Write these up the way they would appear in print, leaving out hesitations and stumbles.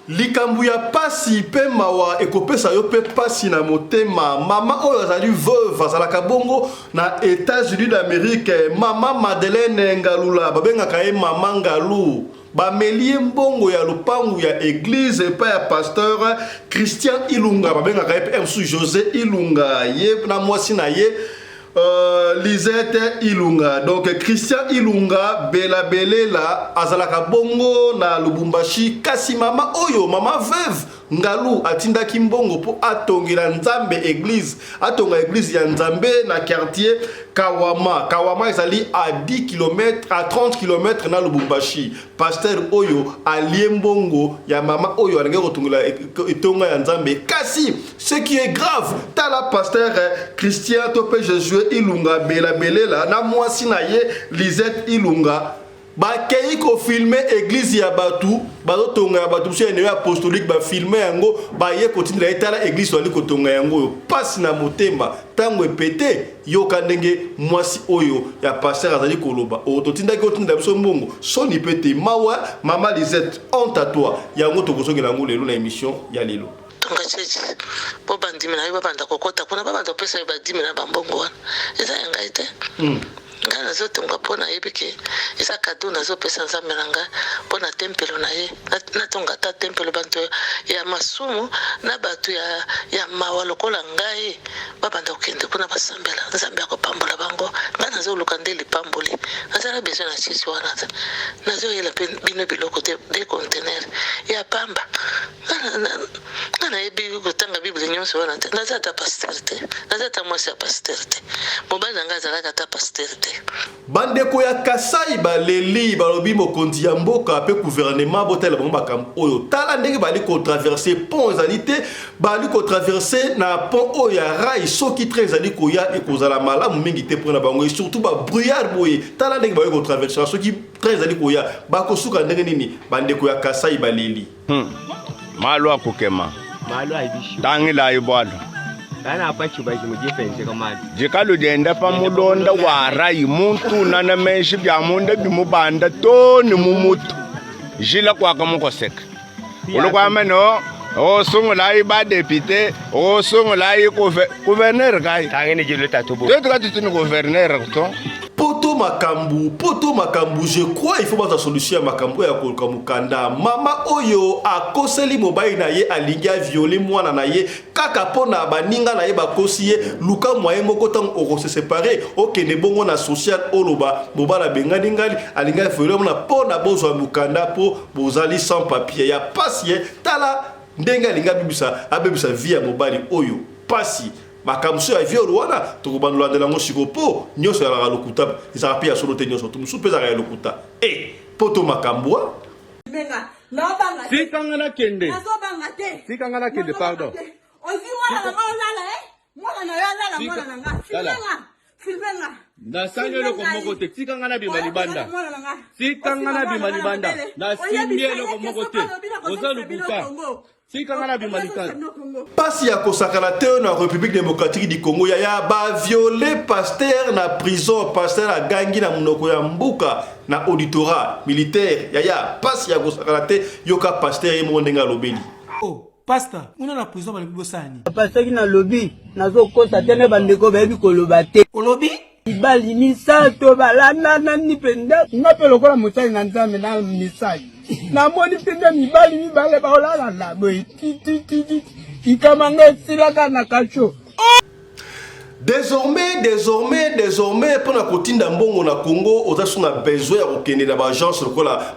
likambu ya pasi pe mawa ekopesa yo pe pasi na motema mama oyo azali veuve azalaka bongo na États-Unis d'Amérique mama Madeleine Ngalula babengaka ye mama Ngalu bamelie mbongo ya lupangu ya église pa ya pasteur Christian Ilunga babengaka ye pe José Ilunga ye na mwasi na ye Lisette Ilunga. Donc Christian Ilunga Bela Belela azalaka bongo na Lubumbashi kasi mama oyo mama veuve Ngalu atinda kimbongo po atongela Nzambe église atonga église ya Nzambe na quartier Kawama ezali à 10 km à 30 km na Lubumbashi. Pasteur oyo aliembongo ya mama oyo alenge kotongela etonga ya Nzambe kasi ce qui est grave tala pasteur Christian Topé Jésus Ilunga Bela Belela na mwasi na ye Lisette Ilunga bakei ko filmer église ya batu bazotonga ya batu chez ene apostolique ba filmer yango ba ye kotinda etala église wali kotonga yango passe na motemba tango epete yoka ndenge mwasi oyo ya pasteur azali koloba ototinda ki otinda biso mbongo soni pete mawa mama Lisette honte à toi yango tokosongela ngo lelo na émission ya lelo tonga chechi po bandimi na yo babanda kokota kuna babanda pesa yo badimi na bambongo wana eza yanga ite ngana zote ngapona yebike esa kado nazo pesa Nzambe nanga pona tempelo na ye na tonga ta tempelo bantu ya masumu na batu ya mawa lokola ngai babanda okende kuna basambela Nzambe akopambola bango ngana zo lukande lipamboli azala besoin na chisi wana nazo yela bino biloko de conteneur ya pamba ngana yebi kutanga Biblia nyonso wana naza ta pastorite naza ta mwasi ya pastorite mobali nanga azalaka ta pastorite bandeko ya Kasai baleli balobi mokonzi ya mboka pe gouvernement botela bango bakam oyo tala ndenge bali ko traverser pont ezalité bali ko traverser na pont oyo ya rail soki train ezali ko ya ekozala malamu mingi te pona bango et surtout ba brouillard boye tala ndenge bali ko traverser soki train ezali ko ya bakosuka ndenge nini bandeko ya Kasai baleli malo akokema malo aibisho tangila ibwalo kana apachi baje mujifenze kamali jikalo denda pa mulonda wa rai muntu nana meshi bya munda bimubanda toni mumutu jila kwa kamukoseka ulokwa meno o sungula iba député o sungula i gouverneur kai tangene jilo tatubo tetu katutuni gouverneur to poto makambu je crois il faut pas solution ya makambu ya kokamukanda mama oyo akoseli mobali na ye alingi violer mwana na ye kaka pona baninga na ye bakosi ye luka moye moko tang oko se séparer okende bongo na social oloba mobala bengani ngali alinga violer mwana pona bozwa mukanda po bozali sans papier ya pasi ye tala ndenga alinga bibisa vie ya mobali oyo pasi makamso ya viol wana tokobandula ndela ngo sikopo nyoso ya lokuta ezaka pia solo te nyoso tumusu peza ya lokuta poto makambwa menga na banga sikangana kende nazobanga te sikangana kende pardon ozi mwana na ngala mwana na yala mwana na ngala filmenga na sangelo ko moko te sikangana bima libanda sikangana bima libanda na simbielo ko moko te ozalukuta sikangana bima libanda pasi ya kosakana te na République démocratique du Congo ya ba violer pasteur na prison pasteur a gangi na munoko ya mbuka na auditorat militaire ya pasi ya kosakana te yoka pasteur yemo ndenga lobeli pasteur una na prison bali bosani pasteur na lobby nazo kosa tene bandeko bebi koloba te olobi ibali misato balanda nani penda ngape lokola mutali na Nzambe na misali na moni penda mibali mibale baolala na boy ikamanga silaka na kacho. Désormais, pour la kotinda mbongo na Congo, on a besoin de reconnaître la agence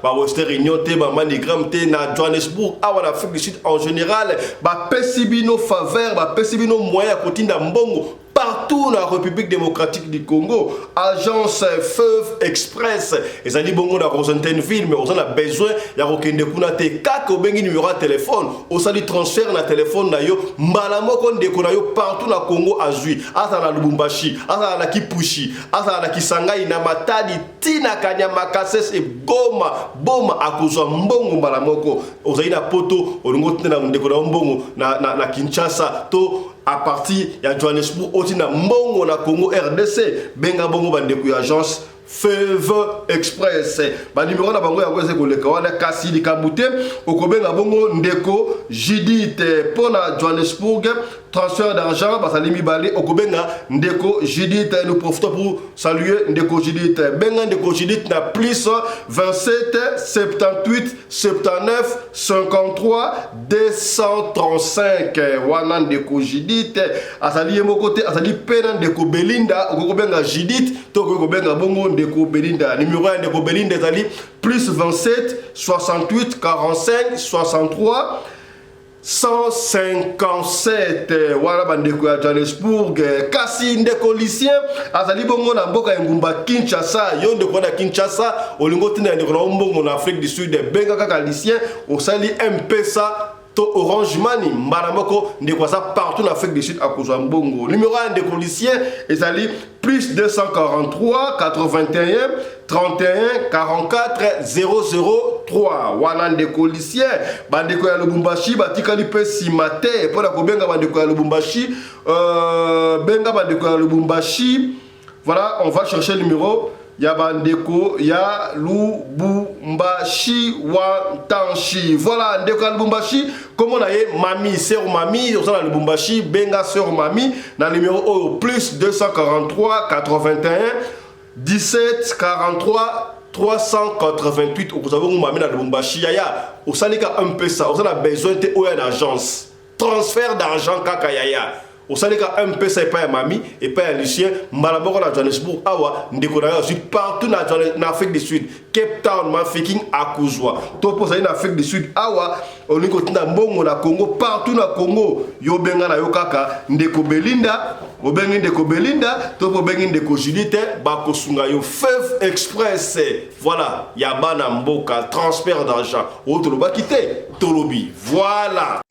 la Western Union, la Manigram, na Johannesburg, à l'Afrique du Sud en général, ba pesibino faveur, ba pesibino moyen kotinda mbongo. Partout dans la République démocratique du Congo, agence Feuve Express, et ali bongo dans une ville, mais on a besoin de reconnaître kunate kaka obengi numéro de téléphone, on sali transfert na téléphone na yo, mbalamo kon de konayo partout na Congo azui, asa na Lubumbashi, asa na Kipushi, asa na Kisangani na Matadi, tina Kanyama Kasese Boma akozwa mbongo mbalamoko, ozali na poto, olongo tina ndeko na mbongo na Kinshasa to à partir de Johannesburg, aussi na mbongo na Congo RDC, benga bongo bandeko ya agence Feve Express. Ba numéro na bango ya kwese koleka wana kasi likabute okobenga bongo ndeko Judith pona Johannesburg transfert d'argent basali mibale okobenga ndeko Judith. Nous profitons pour saluer ndeko Judith. Benga ndeko Judith na plus 27 78 79 53 235 wana ndeko Judith asali yemo côté asali pena ndeko Belinda okobenga Judith to okobenga bongo ndeko Belinda. Numéro 1 ndeko Belinda ezali plus 27 68 45 63 157 wala bandeko ya Johannesburg. Kasi ndeko Lucien azali bongo na mboka ya Ngumba Kinshasa. Yo ndeko na Kinshasa olingo tina ndeko na mbongo na Afrique du Sud benga kaka Lucien osali M-Pesa to Orange Money mbana moko ndeko sa partout en Afrique du Sud à kozwa mbongo. Numéro 1 ndeko Lucien ezali plus 243 81 31 44 003 wana ndeko Lucien. Bandeko ya Lubumbashi batikali pe simate pona kobenga bandeko ya Lubumbashi benga bandeko ya Lubumbashi. Voilà, on va chercher le numéro ya bandeko ya Lubumbashi Wantanshi. Voilà, ndeko ya Lubumbashi comme on a mami sœur mami on a Lubumbashi benga sœur mami na numéro plus 243 81 17 43 388 vous avez un mami na Lubumbashi yaya osalika M-Pesa on a besoin de d'agence transfert d'argent kaka yaya osalika M-Pesa et pas ya mami et pas ya Lucien malaboko na Johannesburg awa ndeko na yo partout na Afrique du Sud Cape Town Mafiking akuzwa to posa na Afrique du Sud awa olingo tina mbongo na Congo partout na Congo yo benga na yo kaka ndeko Belinda obengi ndeko Belinda to obengi ndeko Judith bakosunga yo Feve Express. Voilà ya bana mboka transfert d'argent otoloba kite tolobi voilà.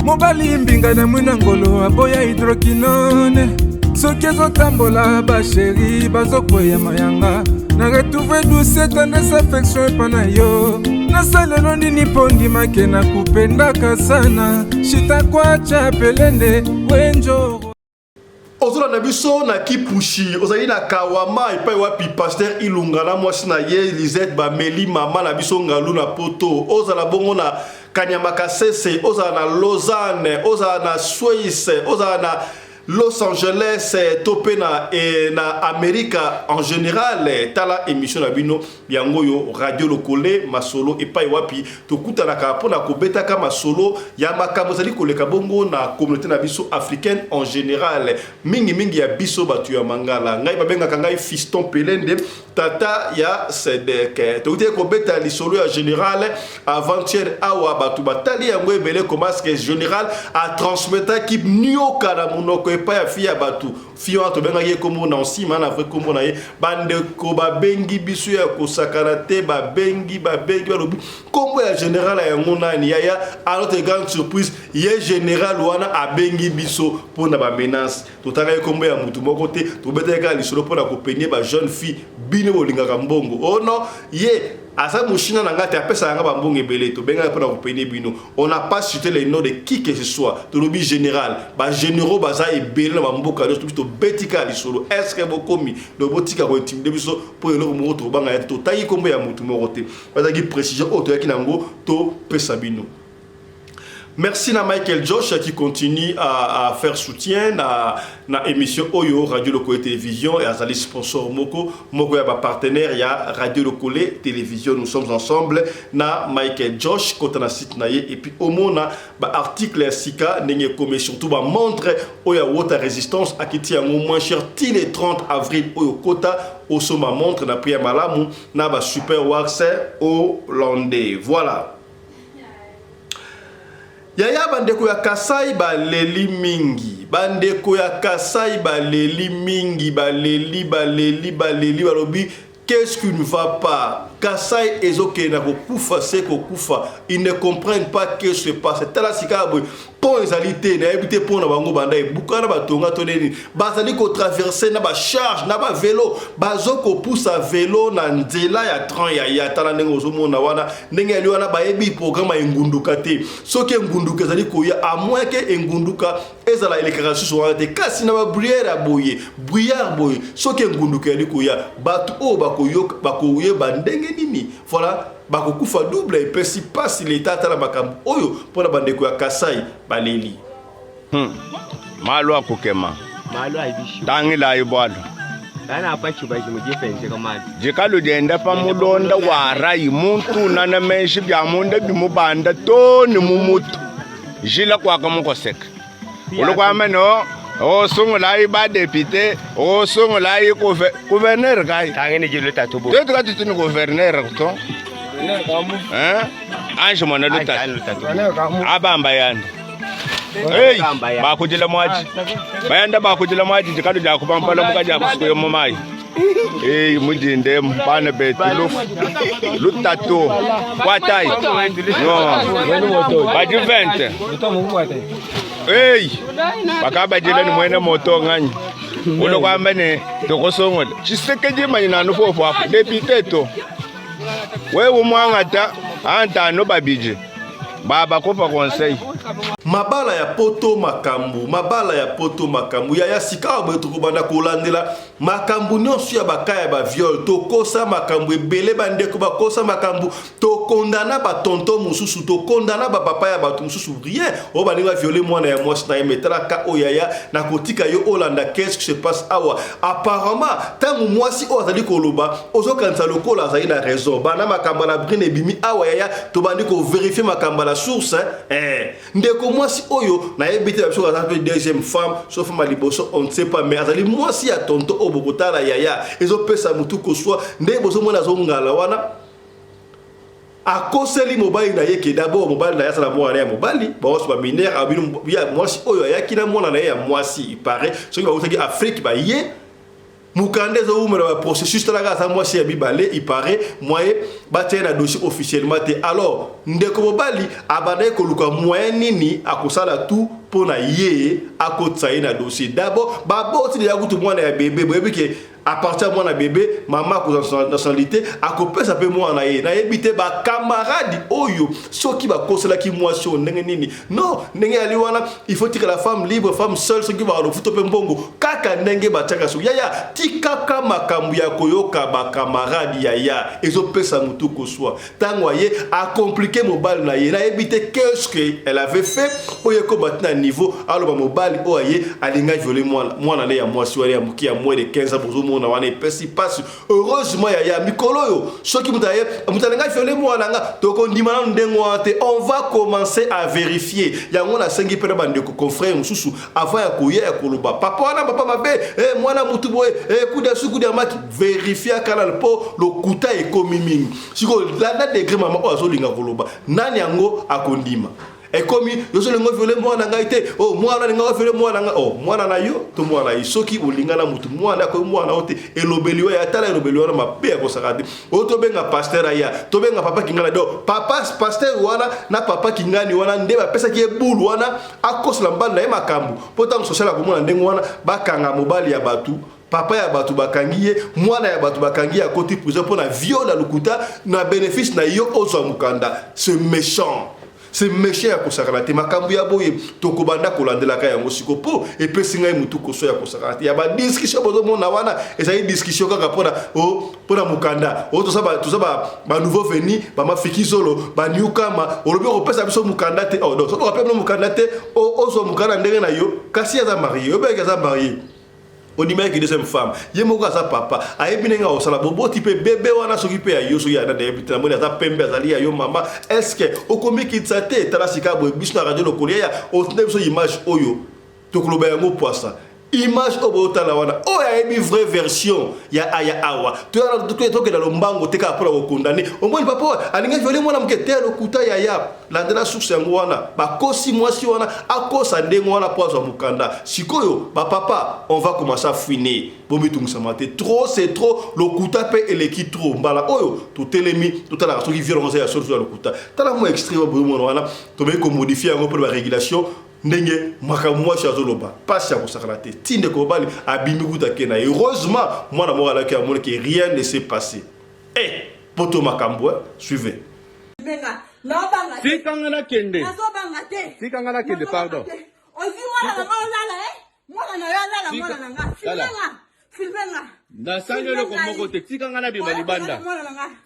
mobali mbinga na mwina ngolo aboya hydroquinone soki ezotambola basheri bazokweya mayanga na retrouve douce tendresse affection epa na yo nasalelo nini mpo ndimake na kupendaka sana shitakwacha pelende wenjoro ozola na biso na kipushi ozali na kawama epai wapi pasteur Ilunga na mwasi na ye Lisette bameli mama na biso ngalu na poto ozala bongo na Kanyama Kasese ozala na Lausanne ozala na Suisse ozala na Los Angeles topé na Amérique en général tala émission na bino yango yo radio lokole masolo epai wapi tokuta na kapona kobeta ka masolo ya makambo zali koleka bongo na communauté na biso africaine en général mingi ya biso batu ya mangala ngai babenga ngai fiston Pelende tata ya Sedek tokute kobeta lisolo ya général avant-hier awa batu batali yango ebele comment que général a transmettre ki nyoka na munoko epai ya fia batu fio to benga ye komo na nsima na vrai komo na ye bande ko babengi biso ya kosakana te babengi balobi komo ya général ya ngona ni ya à notre grande surprise ye général wana abengi biso pona ba menace totaka ye komo ya mutu moko te to beteka lisolo pona ko peigner ba jeune fille bino bolingaka mbongo oh non ye asa mushina na ngati apesa nga bambongo ebele to benga pona ko peigner bino on n'a pas cité les noms de qui que ce soit to lobi général ba généraux baza ebele na bamboka to betika lisolo est-ce que bokomi le botika ko intimider biso pour le moko to banga to tayi kombo ya mutu moko te bazaki précision auto yaki nango to pesa bino. Merci à Michael Josh qui continue à faire soutien na émission Oyo Radio Lokole Télévision et à Zali sponsor Moko ya partenaire ya Radio Lokole Télévision. Nous sommes ensemble na Michael Josh kotana site na ye et puis au mona ba article sika nenge comme surtout ba montre Oya Water Resistance akiti yango moins cher til le 30 avril Oyo kota au soma montre na priya malamu na ba super wax hollandais. Voilà. Yaya bandeko ya Kasai ba leli mingi bandeko ya Kasai baleli mingi baleli balobi. Qu'est-ce qui ne va pas? Kasai ezoke na kokufa se kokufa. Ils ne comprennent pas ce qui se passe. Tala sikabwe pont ezalité na ebité pont na bango banda e bukana batonga toneni. Bazali ko traverser na ba charge na ba vélo. Bazoko pousse à vélo na nzela ya train ya tala ndenge ozomona wana ndenge ali wana ba ebi programme engunduka te. Soki engunduka ezali ko ya à moins que engunduka ezala elekara susu wana te kasi na ba bruyère boye. Soki engunduka ali ko ya batu o bakoye bandenge nini voilà bakokufa double et puis si passe l'état tala makambo oyo pona bandeko ya Kasai baleli malo akokema malo aibisho tangi la ibwalo kana apachi baje mujifense kamali jikalo jenda pa mulonda wa rai muntu nana menshi bya munda bimubanda to ni mumutu jila kwa kamukoseka ulokwa ameno o songola ba député o songola gouverneur kai tangene jilo tatubo tetu kati tuni gouverneur to anje mona luta abamba yanda hey bakujila mwaji bayanda bakujila mwaji jikado ja kupampala mukaja kusukuyo momai hey mujinde mpana betu lutato kwatai no baji 20 hey bakaba jela ni mwene moto ngani ulo kwamba ne tokosongola chisekeje manyina no fofo afu député to wewe mwangata anta no babije baba kopa conseil mabala ya poto makambu ya sika ba tukubanda kolandela makambu nyonso ya bakaya ba viol to kosa makambu ebele bandeko ba kosa makambu to kondana ba tonto mususu to kondana ba papa ya ba mususu rien o ba ninga violer mwana ya mwasi na emetala ka oyaya na kotika yo olanda qu'est-ce qui se passe awa apparemment tangu mwasi o azali koloba ozo kanza lokola azali na raison bana makambu na brine bimi awa yaya to bandi ko vérifier makambu la source ndeko mwasi oyo na ebité biso ka deuxième femme sauf maliboso on ne sait pas mais azali mwasi ya tonto obokotala yaya ezo pesa mutu ko soit nde bozo mona zo ngala wana akoseli mobali na yeke d'abord mobali na yasa na mwana ya mobali baoso ba minere abinu ya mwasi oyo ayaki na mwana na ya mwasi il paraît soki ba utaki Afrique ba ye mukande zo umela ba processus talaga sa mwasi ya bibale il paraît moyen batie na dossier officiellement te alors ndeko mobali abana ko luka moyen nini akosala tout pona ye akotsa na dossier d'abord baboti de yakutu mwana ya bébé boyebike à partir de mon bébé maman ko nationalité akopesa pe mwana ye na ebité ba camarade oyo soki ba kosela ki mwasi o ndenge nini non ndenge ali wana il faut que la femme libre femme seule soki ba lo futo pe mbongo kaka ndenge ba taka so yaya tikaka makambu ya koyoka ba camarade yaya ezo pesa mutu ko soi tango ye a compliqué mobile na ye na ebité qu'est-ce que elle avait fait oyo ko batna niveau alors ba mobile oye alinga violer mwana na ya mwasi wa ya muki ya moins de 15 ans on a wane pesi passe heureusement ya mikolo yo soki mutalenga fiole mwana nga toko ndimana ndengo ate on va commencer à vérifier ya ngona sengi pere bande ko confrère mususu avant ya koya ya koloba papa wana papa mabe mwana mutu boy kuda suku de maki vérifier kala po lo kuta e komiming siko la degré mama o azolinga koloba nani yango akondima et comme yo so lengo violé mwana nga ite oh mwana nga violé mwana nga oh mwana na yo to mwana isoki olinga na mutu mwana ko mwana ote elobeliwa ya tala elobeliwa na mabe ko sakati o to benga pasteur aya to benga papa kingana do papa pasteur wana na papa kingani wana nde ba pesa ki ebulu wana akosla mbanda e makambu potam social ko mwana ndengo wana bakanga mobali ya batu papa ya batu bakangiye mwana ya batu bakangiye akoti prison pour na viol na lukuta na bénéfice na yo ozo mukanda c'est méchant. C'est méchant à Kosakarate. Makambu ya boye tokobanda kolandela ka yango sikopo et puis singa mutu koso ya Kosakarate. Ya ba discussion bozo mona wana eza une discussion kaka pona mukanda. O to saba ba nouveau venu ba mafiki solo ba newcomer olobi ko pesa biso mukanda te. Oh non, so ko pesa mukanda te o so mukanda ndenge na yo kasi ya za marié. Yo ba za marié. On dit que deuxième femme yemoko sa papa ayebinenga osala bobo type bébé wana s'occuper ya yoso ya na debita mona za pembe azali ya yo mama est-ce que okomi kitsate tala sika bo biso na radio lokolia ya otne biso image oyo tokoloba yango poisa image obotala wana o ya ebi vraie version ya aya awa to que dans le mbango te ka pour condamner au moins papa alinga violé moi na mkete lokuta ya la de la source yango wana ba kosi mwasi wana akosa ndengo wana pozo mukanda sikoyo ba papa on va commencer à finir bomi tungsamate trop c'est trop lokuta pe eleki trop mbala oyo to telemi to tala so ki violence ya source lokuta tala mo extrait bomo wana to be ko modifier yango pour la régulation ndenge makamwa chazoloba passe ya kosakana te tinde ko bali abimi kuta kena heureusement moi na mora la ki amone que rien ne s'est passé poto makambo suivez Benga na banga Si kangana kende nazo banga te Si kangana kende pardon ozi mwana na mwana mwana na yala mwana na nga filmenga na sanyelo ko moko te si kangana bima libanda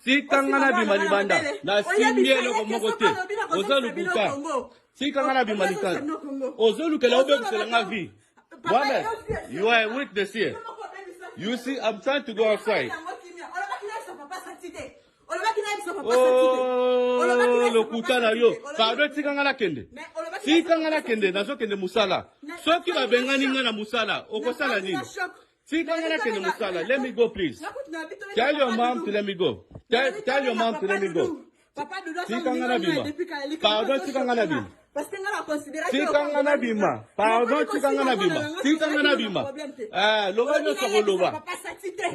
si kangana bima libanda na simbielo ko moko te ozolu buka si kangana bima libanda ozolu kela obe kuselanga vi Mohamed, you are a witness here. You see, I'm trying to go outside. Oh, lokuta na yo. Pardon, si kangana kende. Si kangana kende, nazo kende musala. So ki ba bengani nga na musala, okosala nini? Si kangana kende musala, let me go please. Tell your mom to let me go. Tell your mom to let me go. Si kangana bima. Pardon, si kangana bima. Si kangana bima. Pardon, si kangana bima. Si kangana bima. Loba nyoso ko loba.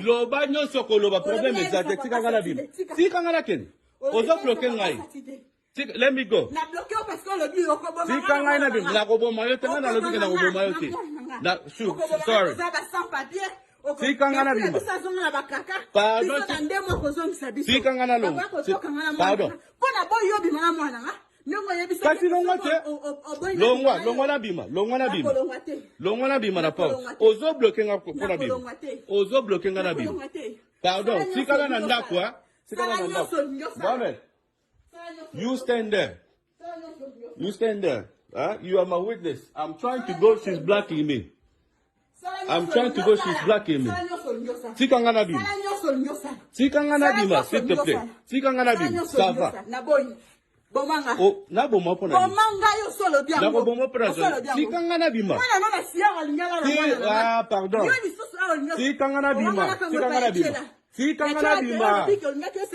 Loba nyoso ko loba. Problème exact. Si kangana bima. Si kangana ken. Ozo bloquer ngai. Let me go. Si kangana bima. Na ko boma yo tenga na lobi na ko boma yo te. Sorry. Si kangana bima. Pardon. Si kangana lo. Pardon. Kasi longwa te. Longwa na bima. Longwa na bima na po. Ozo bloquer nga ko na bima. Ozo bloquer nga na bima. Pardon. Si kangana ndako Si kangana ndako. Mohamed. You stand there. You stand there. You are my witness. I'm trying to go. She's blocking me. I'm trying to go. She's blocking me. Si kangana bima. Si kangana bima, s'il te plaît. Si kangana bima, ça va. Bomanga. Oh, na boma pona. Bomanga yo solo bien. Na boma pona. Si kangana bima. Pardon. Si kangana bima. Si kangana bima. Si kangana bima.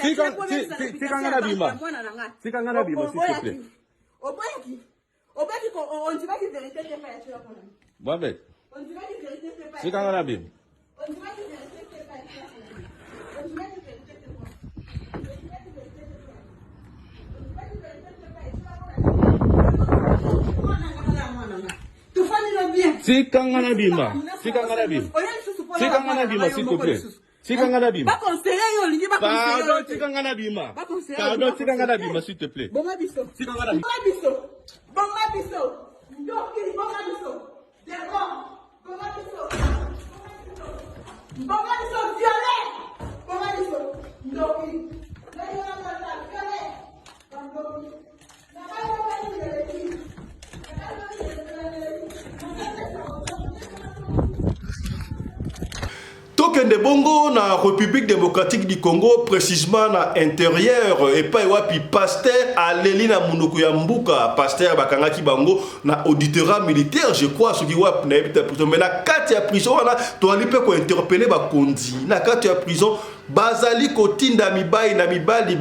Si kangana bima. Si kangana bima, s'il te plaît. Obeki ko on dit pas que vérité n'est pas là. Mohamed. Si kangana bima. Si kangana bima. Si kangana bima. Si kangana bima, s'il te plaît. Si kangana bima. Pardon, si kangana bima. Pardon, si kangana bima, s'il te plaît. Si kangana bima. Tokende bongo na République démocratique du Congo, précisément na intérieur et pas wapi pasteur aleli na munoko ya mbuka pasteur bakangaki bango na auditorat militaire je crois ce qui wap na ebita prison mais na kati ya prison wana to ali pe ko interpeller ba kondi na kati ya prison bazali kotinda mibai na mibali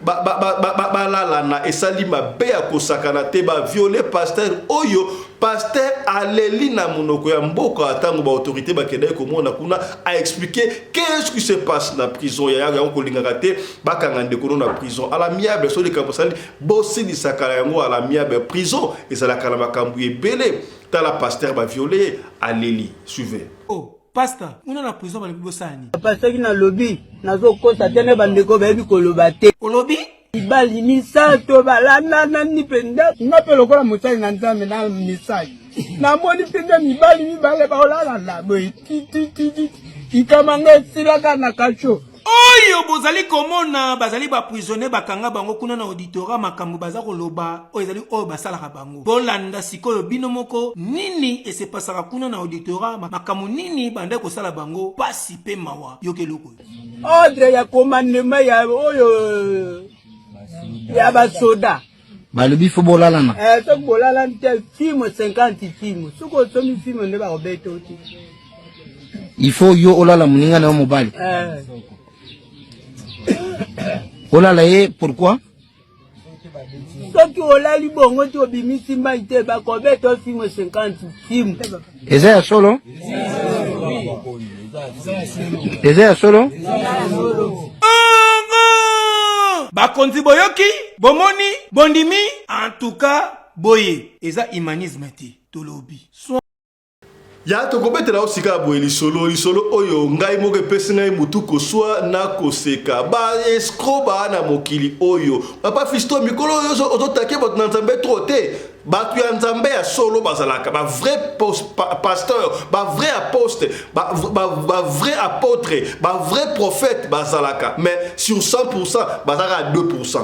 balala na esali mabe ya kosakana te ba violer pasteur oyo pasteur aleli na munoko ya mboka atango ba autorité bakenda komona kuna a expliquer qu'est-ce qui se passe na prison ya ko lingaka te bakanga ndeko na prison à l'amiable so de kapasali bossi di sakala yango à l'amiable prison et ça la kala makambu ebele ta la pasteur ba violer aleli suivez. Oh Pastor, on a la prison dans le Bosani. Pasteur qui na lobby, nazo kosa tene bandeko bebi koloba te. Au lobby? Ibali misato balana nani penda. Ngape lokola mutali na nzambe na misali. Na moni penda mibali mibale baolala la boy. Ikamanga silaka na kacho. Oyo bozali komona bazali ba prisonnier bakanga bango kuna na auditorat makambo baza koloba oyo ezali oyo basalaka bango bolanda sikoyo bino moko nini esepasaka kuna na auditorat makambo nini bande kosala bango pasi pe mawa yokeloko ordre ya commandement ya oyo ya basoda balobi fo bolalana so bolalana te film 50 film soko somi film ne ba obeto ti il faut yo olala muninga na mobile olala ye pourquoi soki olali bongo ti obimisi mbai te bakobeto film 50 film eza ya solo eza ya solo bakonzi boyoki bomoni bondimi en tout cas boye eza humanisme te tolobi ya tokobetela osika boye lisolo oyo ngai moko epesi ngai mutu koswa na koseka ba escroc na mokili oyo papa Fisto mikolo oyo ozotake bato na nzambe tro te bato ya nzambe ya solo bazalaka ba vrai pasteur ba vrai apostle ba vrai apôtre ba vrai prophète bazalaka mais sur 100% bazalaka à 2%.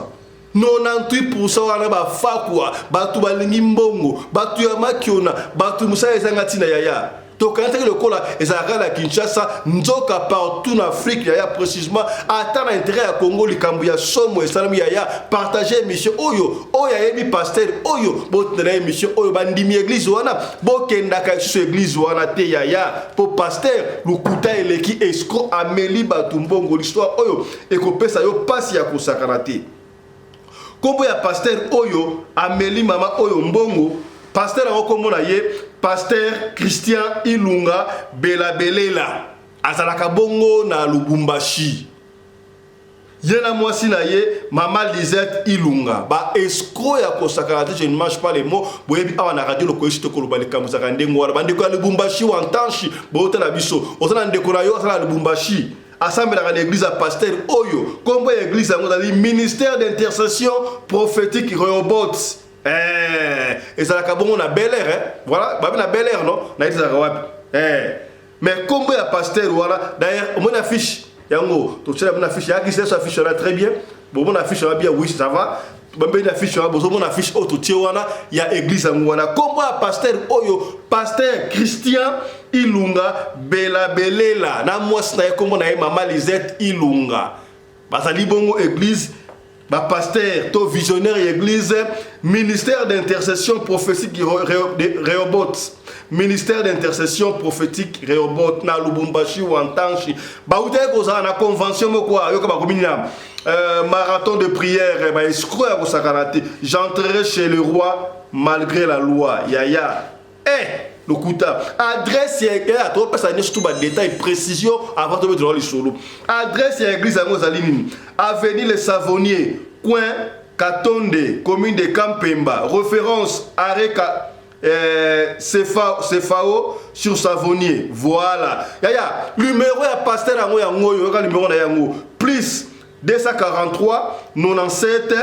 98% wana bafakwa batu balingi mbongo batu ya makiona batu musala ezanga tina yaya tokantaki lokola ezalaka na Kinshasa nzoka partout en Afrique yaya précisément ata na intérêt ya Congo likambo ya somo esalami yaya partager émission oyo yebi pasteur oyo botela émission oyo bandimi église wana bokendaka sur église wana te yaya po pasteur lukuta eleki escroc ameli batu mbongo l'histoire oyo ekopesa yo pasi ya kosakana te. Kombo ya pasteur oyo ameli mama oyo mbongo pasteur akomona ye pasteur Christian Ilunga Belabelela azalaka bongo na Lubumbashi yena mwasi na ye mama Lisette Ilunga ba escroc ya kosakana te je ne mange pas les mots boyebi awa na radio loko esito koloba likamuzaka ndengo wana bandeko ya Lubumbashi wantanshi botala biso ozana ndeko na yo azala Lubumbashi assemblée à l'église à pasteur oyo kombo ya église yango dali ministère d'intercession prophétique Rehoboth et ça la bongo na Bel Air voilà ba na Bel Air non na iti za wapi mais kombo ya pasteur voilà d'ailleurs on affiche yango to tsela mon affiche ya qui c'est affiche là très bien bon mon affiche là bien oui ça va bambe na affiche là bon mon affiche auto tie wana ya église yango wana kombo ya pasteur oyo pasteur Christian Ilunga Belabelela na mwasi na ye kombo na ye mama Lisette Ilunga bazali bongo église ba pasteur to visionnaire église ministère d'intercession prophétique Rehoboth ministère d'intercession prophétique Rehoboth na Lubumbashi wantanshi ba ute ko na convention moko yo ka ba komina marathon de prière ba escroc ya ko sakanate j'entrerai chez le roi malgré la loi yaya Lokuta adresse ya to pesa ni tout ba détail précision avant de mettre dans le solo adresse ya église à Mozaline avenue Les Savonniers coin Katonde commune de Kampemba référence Areka Cefao sur Savonnier voilà yaya numéro ya pasteur yango yango yo ka numéro na yango plus 243 97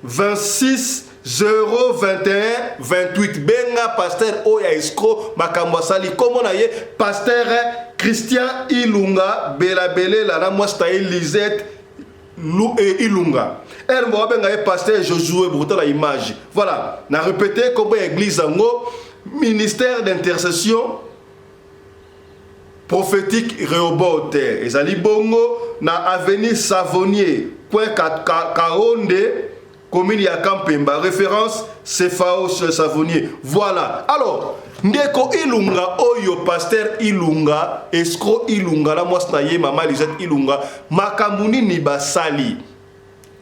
26 021 28 benga pasteur oya escroc makambo sali comme on a ye pasteur Christian Ilunga Belabelela na mwasta Lisette Ilunga elle m'a benga ye pasteur Josué pour la image voilà na répéter comme église ango ministère d'intercession prophétique Rehoboth ezali bongo na avenue Savonnier coin Karonde commune ya Kampemba référence Cefao sur Savonnier voilà alors ndeko Ilunga oyo pasteur Ilunga escroc Ilunga la mwasi na ye mama Lisette Ilunga makamuni ni basali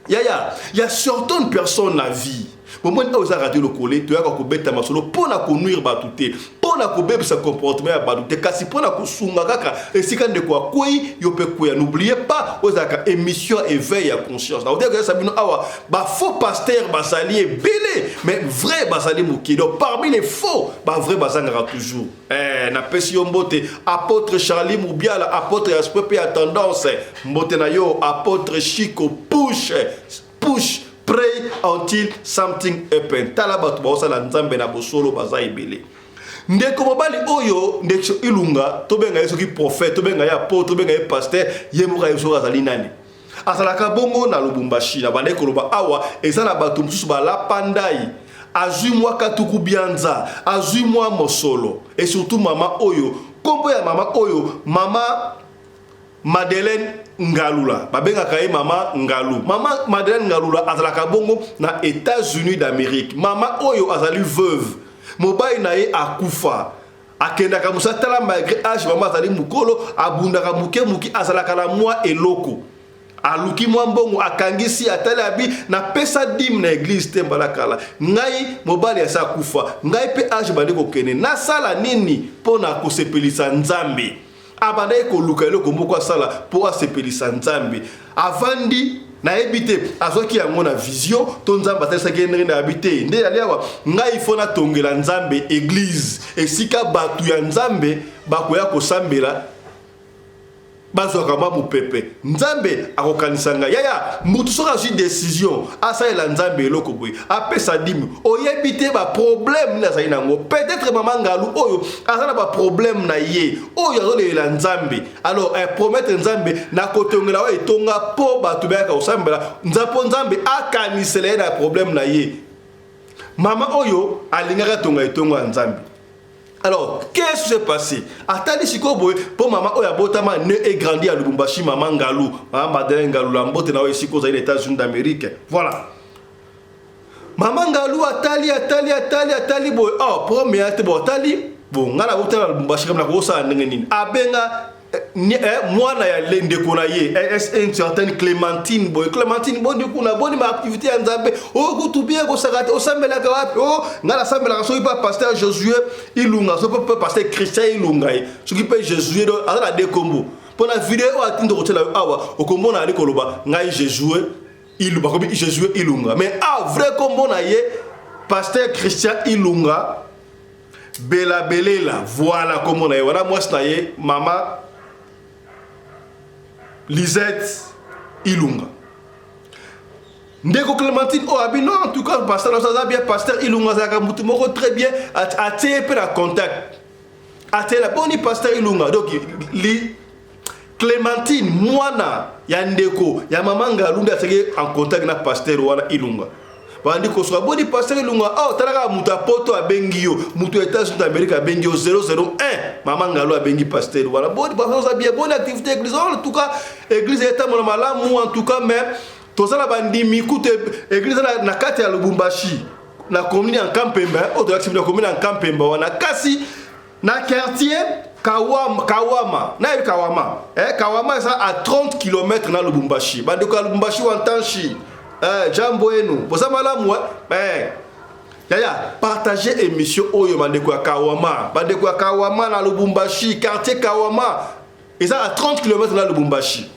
yaya ya certaines personnes na vie moment oza radio lokole to ya ko beta masolo pona ko nuire batute pona ko bebisa comportement ya batute kasi pona ko sunga kaka esika ndeko akoyi yo pe ko ya n'oubliez pas oza ka émission éveil ya conscience na odeka sabino awa ba faux pasteur basali belé mais vrai basali mokido parmi les faux ba vrai basangara toujours na pesi yo mbote apôtre Charlie Moubiala apôtre Aspect ya tendance mbote na yo apôtre Chico push pray until something happen talabatu ba osala nzambe na bosolo baza ibele ndeko mobali oyo ndeko Ilunga to benga yeso ki prophète to benga ya apôtre to benga ya pasteur yemuka yeso azali nani asalaka bongo na Lubumbashi na bande koloba awa ezala batu mususu bala pandai azui mwa katuku bianza azui mwa mosolo et surtout mama oyo kombo ya mama oyo mama Madeleine Ngalula babengaka ye mama Ngalu. Mama Madeleine Ngalula azalaka bongo na États-Unis d'Amérique. Mama oyo azali veuve mobali na ye akufa akendaka musa tala malgré âge mama azali mukolo abundaka muki azalaka na mwa eloko aluki mwa mbongo akangisi atali abi na pesa dim na église tembalakala ngai mobali asa kufa ngai pe âge bandi kokene na sala nini pona kosepelisa nzambe abanda ekoluka eloko moko asala po asepelisa nzambe avandi na ebite azoki yango na vision to nzambe atalisaki ndenge na habite nde aliawa ngai fona tongela nzambe église esika batu ya nzambe bakoya kosambela bazwaka mwa mopepe nzambe akokanisanga yaya mutu soki azwi décision asalela nzambe eloko boye apesa dimi oyebi te baproblème nini azali nango peut-être mama Ngalu oyo aza na baproblème na ye oyo azolelela nzambe alors promettre nzambe na kotongela oyo etonga mpo bato bayaka kosambela mpo nzambe akanisela ye na problème na ye mama oyo alingaka tonga etongo ya nzambe. Alors, qu'est-ce qui s'est passé? Atali sikoboy pour maman oya botama né et grandi à Lubumbashi, maman Ngalu, maman Madeleine Ngalu, lambote na oya siko za les États-Unis d'Amérique. Voilà. Maman Ngalu atali boy. Oh, premier ate boy atali. Bon, ngala botama Lubumbashi comme na kosa ndengenini. Abenga mwana ya lende kona ye une certaine Clémentine boy Clémentine bondi kuna boni ma activité ya nzambe o kutubia ko sakate o sambela ka wapi o ngala sambela so ipa pasteur Josué Ilunga so pas pasteur Christian Ilunga so ki pe Josué do ala de combo pona vidéo atindo ko tela awa o kombo na ali koloba ngai Josué Ilunga ko bi Josué Ilunga mais vrai combo na ye pasteur Christian Ilunga Bela Belela voilà comment na ye voilà moi na ye mama Lisette Ilunga. Ndeko Clémentine non en tout cas pasteur pasteur Ilunga zaka mutu moko très bien ateye pe la contact. Ateye la boni pasteur Ilunga donc li Clémentine mwana ya ndeko ya mama Ngalu ateye en contact na pasteur wana Ilunga. Bandi ko so boni pasteur Ilunga talaka mutu apoto abengio mutu États-Unis d'Amérique abengio 001 mama Ngalu abengi pasteur voilà boni pasteur bien bonne activité église en tout cas église est mon malamu en tout cas mais to sala bandi mikute église na kati ya Lubumbashi na commune en Kampemba autre activité na commune en Kampemba wana kasi na quartier Kawama na Kawama Kawama ça à 30 km na Lubumbashi bandi ko Lubumbashi wantanshi jambo enu posa malamu yaya partager émission oyo bandeko ya Kawama bandeko ya Kawama na Lubumbashi quartier Kawama et ça à 30 km na Lubumbashi.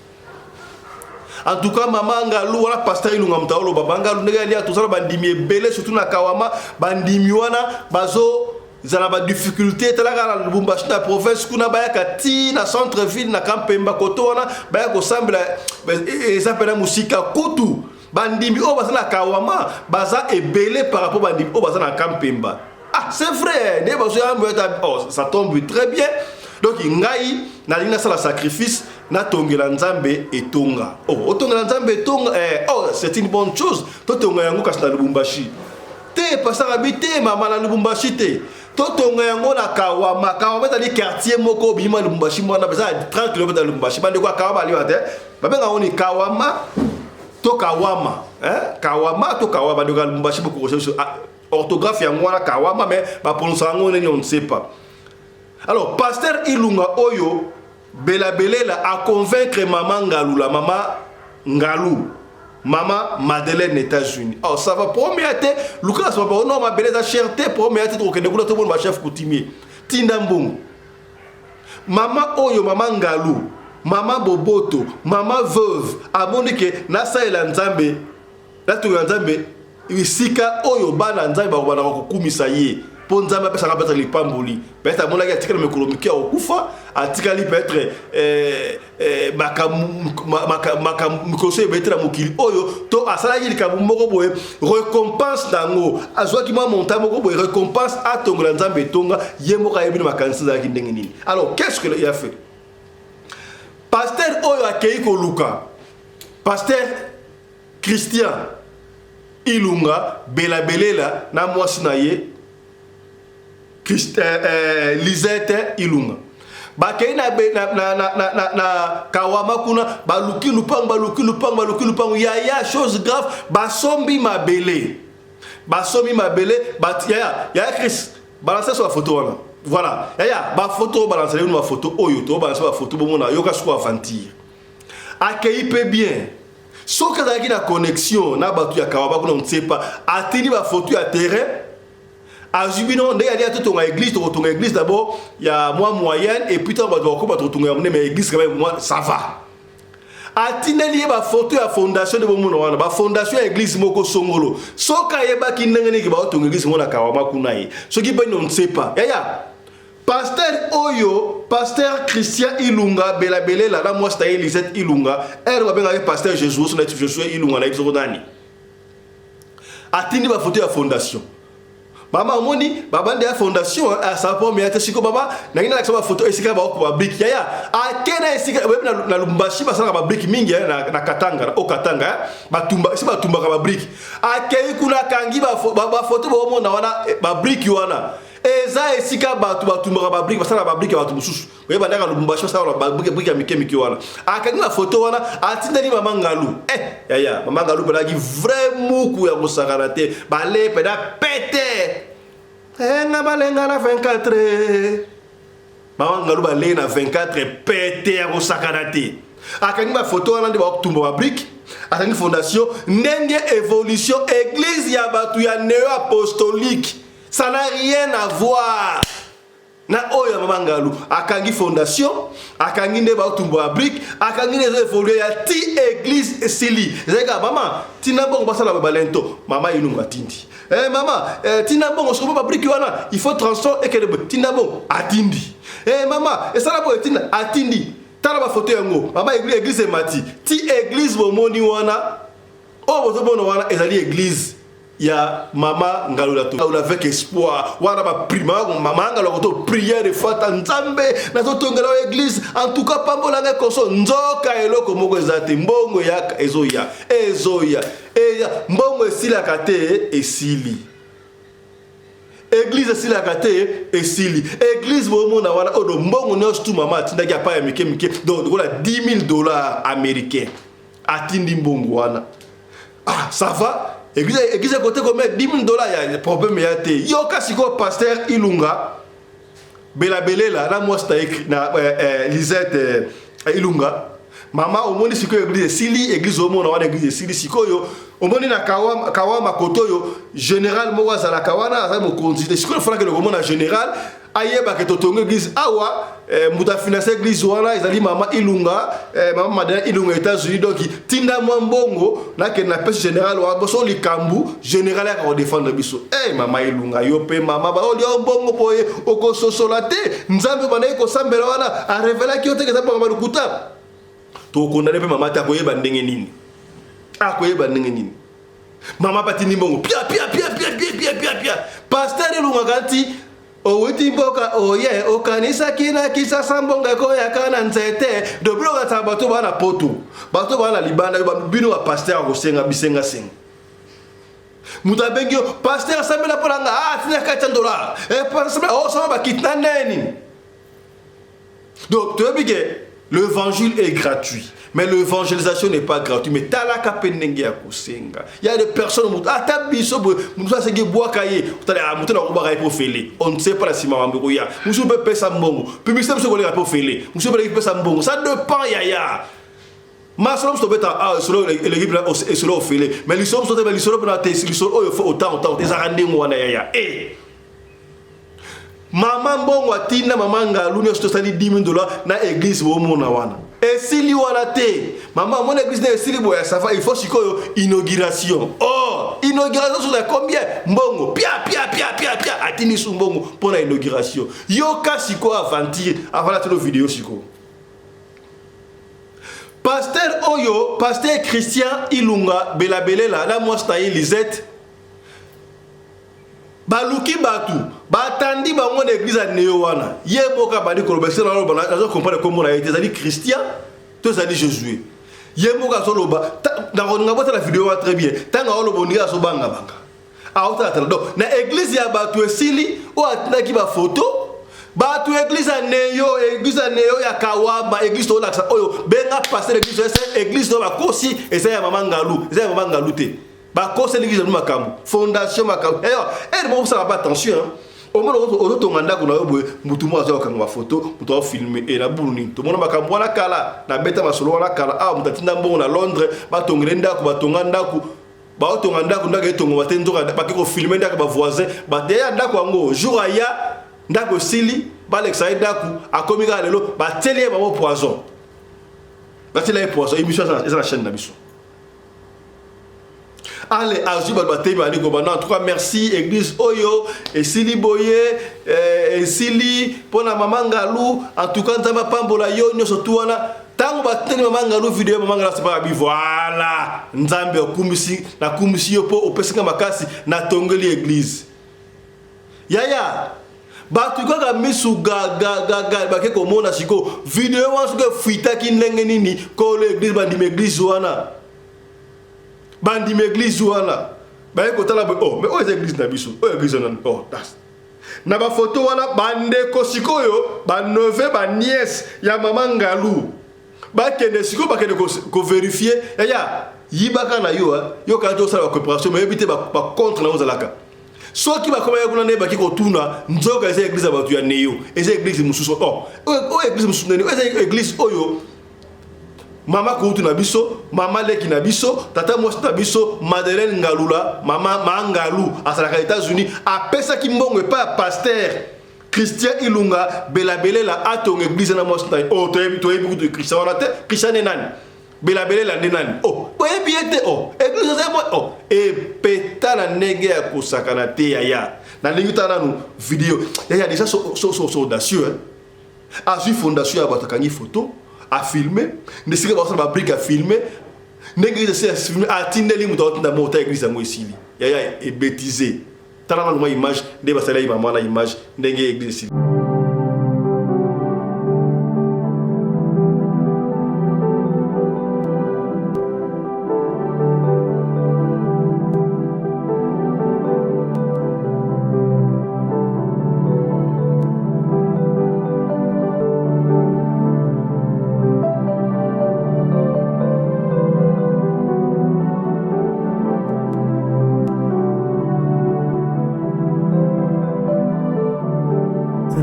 En tout cas mama Ngalu wala pasteur Ilunga mtaolo babanga ndenge ya tout ça bandimi belé surtout na Kawama bandimi wana bazo zana ba difficulté talaka na Lubumbashi na province kuna bayaka ti na centre ville na Kampemba koto wana bayako sambela ça pena musika kutu bandimi o basana Kawama baza ebelé par rapport bandimi o basana Kampemba. Ah c'est vrai ne bazo ya ça tombe très bien donc ngai na lina sala sacrifice na tongela nzambe etonga tongela nzambe etonga c'est une bonne chose to tonga yango kasi na Lubumbashi te pasaka bite mama na Lubumbashi te to tonga yango na Kawama tali quartier moko bima Lubumbashi mwana beza 30 km de Lubumbashi bande kwa Kawama liwa te babenga oni Kawama to Kawama Kawama to Kawama de Lubumbashi beaucoup orthographe yango na Kawama mais ba prononcer yango on ne sait pas. Alors pasteur Ilunga oyo Bela Belela a convaincre maman Ngalu la maman Ngalu maman Madeleine États-Unis. Alors ça va premier été Lucas va pas non ma beleza cherté premier été que de tout le chef coutumier Tindambung maman oyo maman Ngalu maman Boboto maman veuve abonike na saela nzambe la to nzambe isika oyo bana nzambe ba bana ko kumisa ye Ponzamba pesa ka peut-être lipamboli peut-être mon la tika mekolo miki okufa atika li peut-être makam betra mokili oyo to asala yili ka moko boye récompense dango azwaki ma monta moko boye récompense atongola nzambe tonga yemo ka yebi makanisa za kindenge nini. Alors qu'est-ce qu'il a fait? Pasteur oyo akei ko luka pasteur Christian Ilunga Bela Belela na mwasi na ye Lisette Ilunga. bakei na kawama kuna baluki lupango ya chose grave basombi mabele ya Chris balancer sur la photo wana voilà ba photo balancer une photo oyo to balancer ba photo bomona yoka siko aventure accueilli peu bien soka zaki na connexion na batu ya kawaba kuna on ne sait pas atini ba photo ya terrain azubino ndé ya tout ton église d'abord il y a moyenne et puis tant ba ko ton mais église quand même moi ça va atineli ba photo ya fondation de bomuno wana ba fondation ya église moko songolo soka yeba kinengeni ki ba to église mona kawama kuna yi soki ba on ne sait pas pasteur Oyo, pasteur Christian Ilunga, Belabele, la moi c'est Elisette Ilunga, elle va bien avec pasteur Jésus, son natif Jésus Ilunga, na Ibsodani. Atini ba photo ya fondation. Mama moni, baba de la fondation, à sa pomme, mais attention, baba, na ina la photo esika ba ko bik yaya. A kena esika na Lumbashi ba sala ba bik mingi na Katanga, o Katanga, ba tumba, si ba tumba ka ba bik. A kei kuna kangi ba photo ba mo na wana ba bik wana. Eza esika batu ba brique basala ba brique batu mususu we bandaka Lubumbashi basala ba brique ya miki wana akangi na photo wana atindeli mama Ngalu yaya mama Ngalu balaki vrai muku ya kosakana te balepe da pete nga balenga na 24 mama Ngalu balenga na 24 pete ya kosakana te akangi ba photo wana ndi ba kutumba ba brique akangi fondation ndenge évolution église ya batu ya néo-apostolique. Ça n'a rien à voir. Na oya mama Ngalu akangi fondation, akangi ne ba tumbo abrique, akangi ne évoluer ya ti église sili. Zeka mama, tina bongo basala ba balento, mama Ilunga tindi. Mama, tina bongo sobo ba brique wana, il faut transport et que tina bongo atindi. Mama, et ça la bo tina atindi. Tala ba photo yango, mama église mati. Ti église bo moni wana. Oh bozo bono wana ezali église. Ya mama Ngalu to avec espoir wana ba prima mama Ngalu to prière de foi nzambe na to tongela église en tout cas pambola nga koso nzoka eloko moko ezate mbongo ya ezoya mbongo esila kate esili église esila kate esili église bomo na wana odo mbongo no stu mama tinda ya pa ya mike donc voilà $10,000 américains atindi mbongo wana ça va. Église côté comme $10,000 il y a problème ya te yo kasiko pasteur Ilunga Belabele là moi c'est écrit na Lisette Ilunga mama omoni siko église sili église omona wana église sili siko yo omoni na kawa makoto yo général mo wa za kawana za mo consulter siko fera que le omona général ayeba que totongo église awa muta financer église wana ezali mama Ilunga mama madame Ilunga États-Unis donc tinda mbongo na ke na pêche général wa boso likambu général ya ko défendre biso mama Ilunga yo pe mama ba oli mbongo poye oko sosolate nzambe bana ko sambela wana a révéler ki oteke zamba mama lukuta to kondane pe mama ta koyeba ndenge nini akoyeba ndenge nini mama patini mbongo pia pasteur Ilunga kanti owiti mboka oye okanisa kina kisa sambonga ko yakana nzete doblo ka bato bana poto bato bana libanda bino wa pasteur ko senga bisenga senga mutabengio pasteur sambela polanga tina $400 pasteur sama ba kitna neni donc tu vois l'évangile est gratuit. Mais l'évangélisation n'est pas gratuite. Mais talaka penenge ya kusenga. Il y a des personnes qui atabiso musa sege boakaye. Tala mutana ko ba pour fele. On ne sait pas la sima mamboko ya. Musu be pesa mbongo. Publicité musu ko le pour fele. Musu be pesa mbongo. Ça dépend ya. Ma solom sto beta solo l'équipe là et solo fele. Mais les sommes sto be les solo pour la tesi, les solo il faut autant des arande ngwana ya. Maman mbongo atina mama Ngalu ne sto sali $10,000 na église wo mona wana. Et si li wana te, maman mon église na esili boya ça va il faut sikoyo inauguration. Oh, inauguration sur la combien? Mbongo pia atini su mbongo pour la inauguration. Yo ka siko aventure avant la vidéo siko. Pasteur Oyo, pasteur Christian Ilunga Belabele la moi staye Lisette baluki batu batandi bango na église ya neo wana yeboka bali kolobesa na loba na comprendre comment on a été zali Christian to zali Jésus yeboka so loba na on ngabota la vidéo très bien tanga lobo ndika so banga auta donc na église ya batu esili o ataki ba photo Batu église à Neo ya Kawaba, église to laksa oyo benga pasteur église to ba kosi eza ya mama Ngalou, eza ya mama Ngalou te. Ba kosi l'église de Makamu, fondation Makamu. Et bon ça pas attention hein. Au moins on tonganda ko na yo mutu mo azo kanga photo, mutu filmer et na buluni. To mona Makamu wana kala, na beta masolo wana kala, mutu tinda mbongo na Londres, ba tongenda ko ba tonganda ko ba tonganda ko ndaka etongo ba tenzo ba ko filmer ndaka ba voisin, ba deya ndako ngo jour aya ndako sili Alexa Daku a commis à l'élo, bah télé maman poison. Bah télé poison, émission c'est la chaîne d'Abisso. Allez, Azuba Baté, bah Nico, en tout cas merci Église Oyo et Sili Boye et Sili pour la maman Ngalou. En tout cas, Nzamba Pambola Yo, nous surtout là. Tant que battez maman Ngalou vidéo, maman Ngalou c'est pas bien. Voilà, Nzambe Kumisi, na Kumisi Yopo, au Pesika Makasi, na Tongeli Église. Yaya. Batu kaka misu ga bake komona siko video wansuke fuita ki ndenge nini ko l'église bandi m'église wana ba ko tala oh mais o église na biso o église na oh das na ba photo wana bande ko sikoyo ba neveu ba nièce ya mama Ngalou ba kende siko ba kende ko vérifier ya yibaka na yo ka to sala coopération mais éviter ba contre na ozalaka. Soit qui va comme il y a une église qui retourne, nous avons une église à Batuya Néo, et une église Moussou. Oh, église Moussou, une église Oyo. Maman Koutou Nabiso, Maman Leki Nabiso, Tata Moussa Nabiso, Madeleine Ngalula, Maman Mangalou, à la États-Unis, à Pesa Kimbong, pas pasteur. Christian Ilunga, Bela la à ton église à la Moussa. Oh, tu as beaucoup de Christian, Christian Nenan. Bela la Nenan. Oh, et bien, oh, église oh, et péta la nègre à Kosakana Yaya. Dans les vidéo, il y a déjà audacieux. A su fondation à Batakani photo, à filmer, ne sait pas ma brique à filmer, nègre à filmer, à Tindeli Mouton dans mon église à Moïsili. Yaya est bêtisé. T'as la image, des basalaï maman la image, nègre église.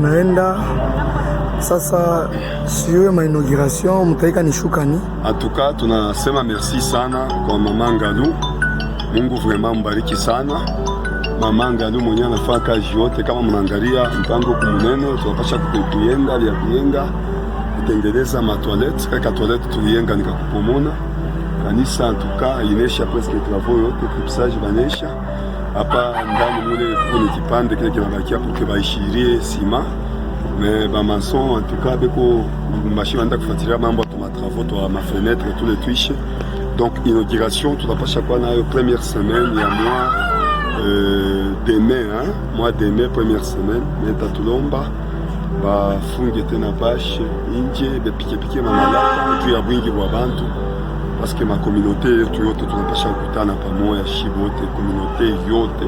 Naenda sasa siwe mainauguration mtaika nishukani. En tout cas tunasema merci sana kwa mama Ngalou. Mungu vraiment mbariki sana. Mama Ngalou mwenye anafanya kazi yote kama mnaangalia mpango kumunene tunapasha kuyenga ya kuyenga kutengeneza matoilette kaka toilette tuyenga nikakupomona. Kanisa en tout cas inesha presque travaux yote clipsage banesha. Hapa ndani mule kuna kipande kile kinabakia pour que baishirie sima. Mais ba maçon en tout cas beko machine anda kufuatilia mambo ya travaux to ma fenêtre tous les twiches. Donc inauguration tout pas chaque fois na première semaine il y a mois de mai première semaine mais tatulomba ba funge tena bash inje be pike manalaka tu ya bwingi wa bantu parce que ma communauté yote tunapasha kukutana pamoja shibote communauté yote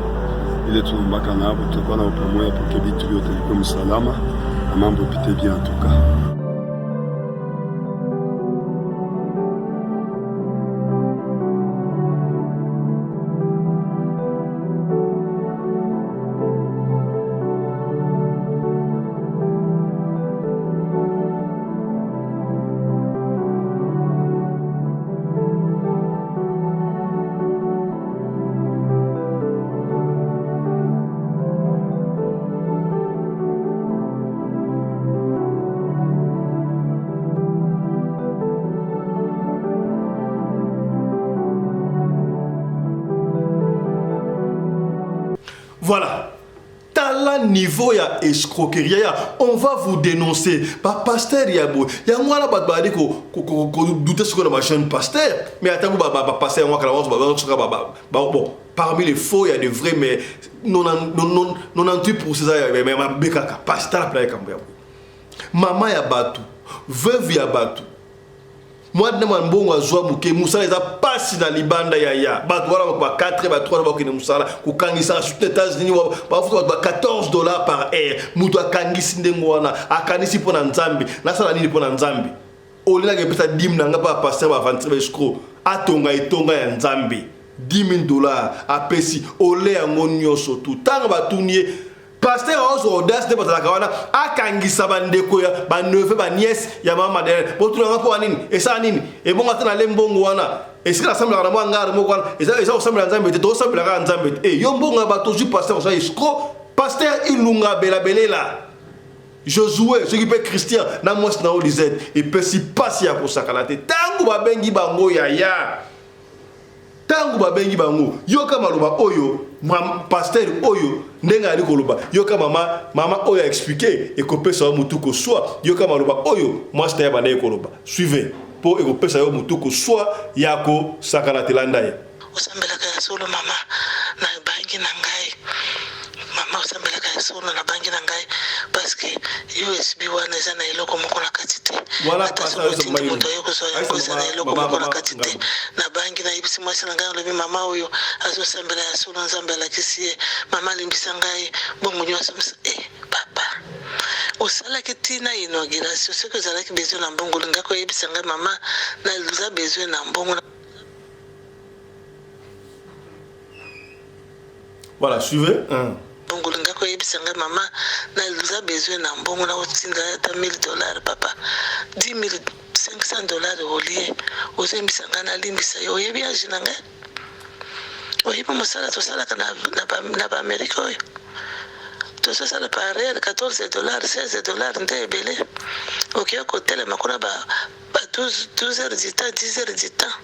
ile tunambaka nabo tutakuwa na pamoja pour que vitu vyote viwe msalama na mambo pite bien en tout cas. Voilà. T'as le niveau ya escroquerie, on va vous dénoncer. Pas pasteur yabo. Ya moi là ba dire ko douter sur la chaîne pasteur, mais attends ba pasteur moi bon, parmi les faux il y a des vrais mais 98% ça mais ma bekaka pasteur la playa kambia. Maman ya batu, veuve ya batu. moi de mbongo azwa muke musala eza pasi na libanda ya bato wala ba 4 ba 3 ba kine musala ku kangisa sur les États-Unis ba futa ba $14 par heure mutu akangisi ndengo wana akanisi pona nzambe nasala nini pona nzambe olina ke pesa dim nanga pa pasteur ba vendre ba escroc atonga etonga ya nzambe $10,000 apesi ole yango nyonso tout tanga batunie pasteur ozo audace de bazala kawana akangisa bandeko ya ba neveu ba nièce ya mama Madeleine botuna ngapo nini esa nini e bonga tana lembongo wana esika asambla na mwanga mo kwana esa osambla nzambe te to osambla ka nzambe e yo mbonga bato ju pasteur ozo escroc pasteur ilunga belela Josué ce qui peut Christian na mwasi na Olizette et pesi pasi ya kosakala te tangu babengi bango ya tangu babengi bango yoka maloba oyo pasteur oyo ndenga ali koloba yoka mama oyo a expliqué et kopesa mutu ko soit yoka maloba oyo mwasi ya bana koloba suivez pour ekopesa yo mutu ko soit yako sakala telanda ya osambela ka solo mama na bangi na ngai mama osambela ka solo na bangi na ngai parce que USB wana eza na eloko moko na kati te voilà pasteur so mayi moto yo kozana eloko moko na kati te na bangi na ibisi mwasi na ngai lobi mama oyo azosambela ya solo nzambe alakisi ye mama alimbisa ngai bongo nyonso papa osalaki ntina inauguration soki ozalaki besoin na mbongo olingaki oyebisa ngai mama naza besoin na mbongo. Voilà, suivez. Bongo lingako yebisa ngai mama naza besoin na mbongo na otinda ata $1,000 papa $10,500 olie ozembisa ngai nalimbisa yo oyebi age na ngai oyebi mosala tosalaka na baamérika oyo tososala par heure $14 $16 nde ebele okeya kotelema kuna ba 12 heures du temps 10 heures du temps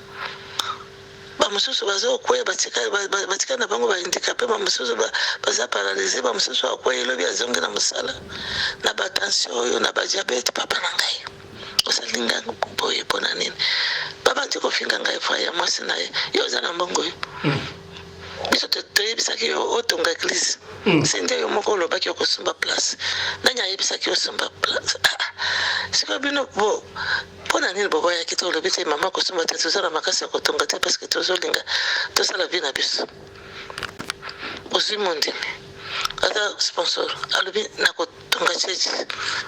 bamususu bazokwea batika na bango bahandicapé bamususu baza paralysé bamususu akwea elobi azongi na mosala na batension oyo na badiabete papa na ngai osalinga boye mpona nini papa nti kofinga ngai fra ya mwasi na ye yo oza na mbongo oyo biso toyebisaki yo otonga eglise sende yo moko olobaki okosomba place nani ayebisaki osomba place sikoyo bino bo mpona nini boboyaki to olobi te mama kosomba te toza na makasi ya kotonga te parce que tozolinga tosala vi na biso ozwi mondimi ata sponsor alobi na kotonga chechi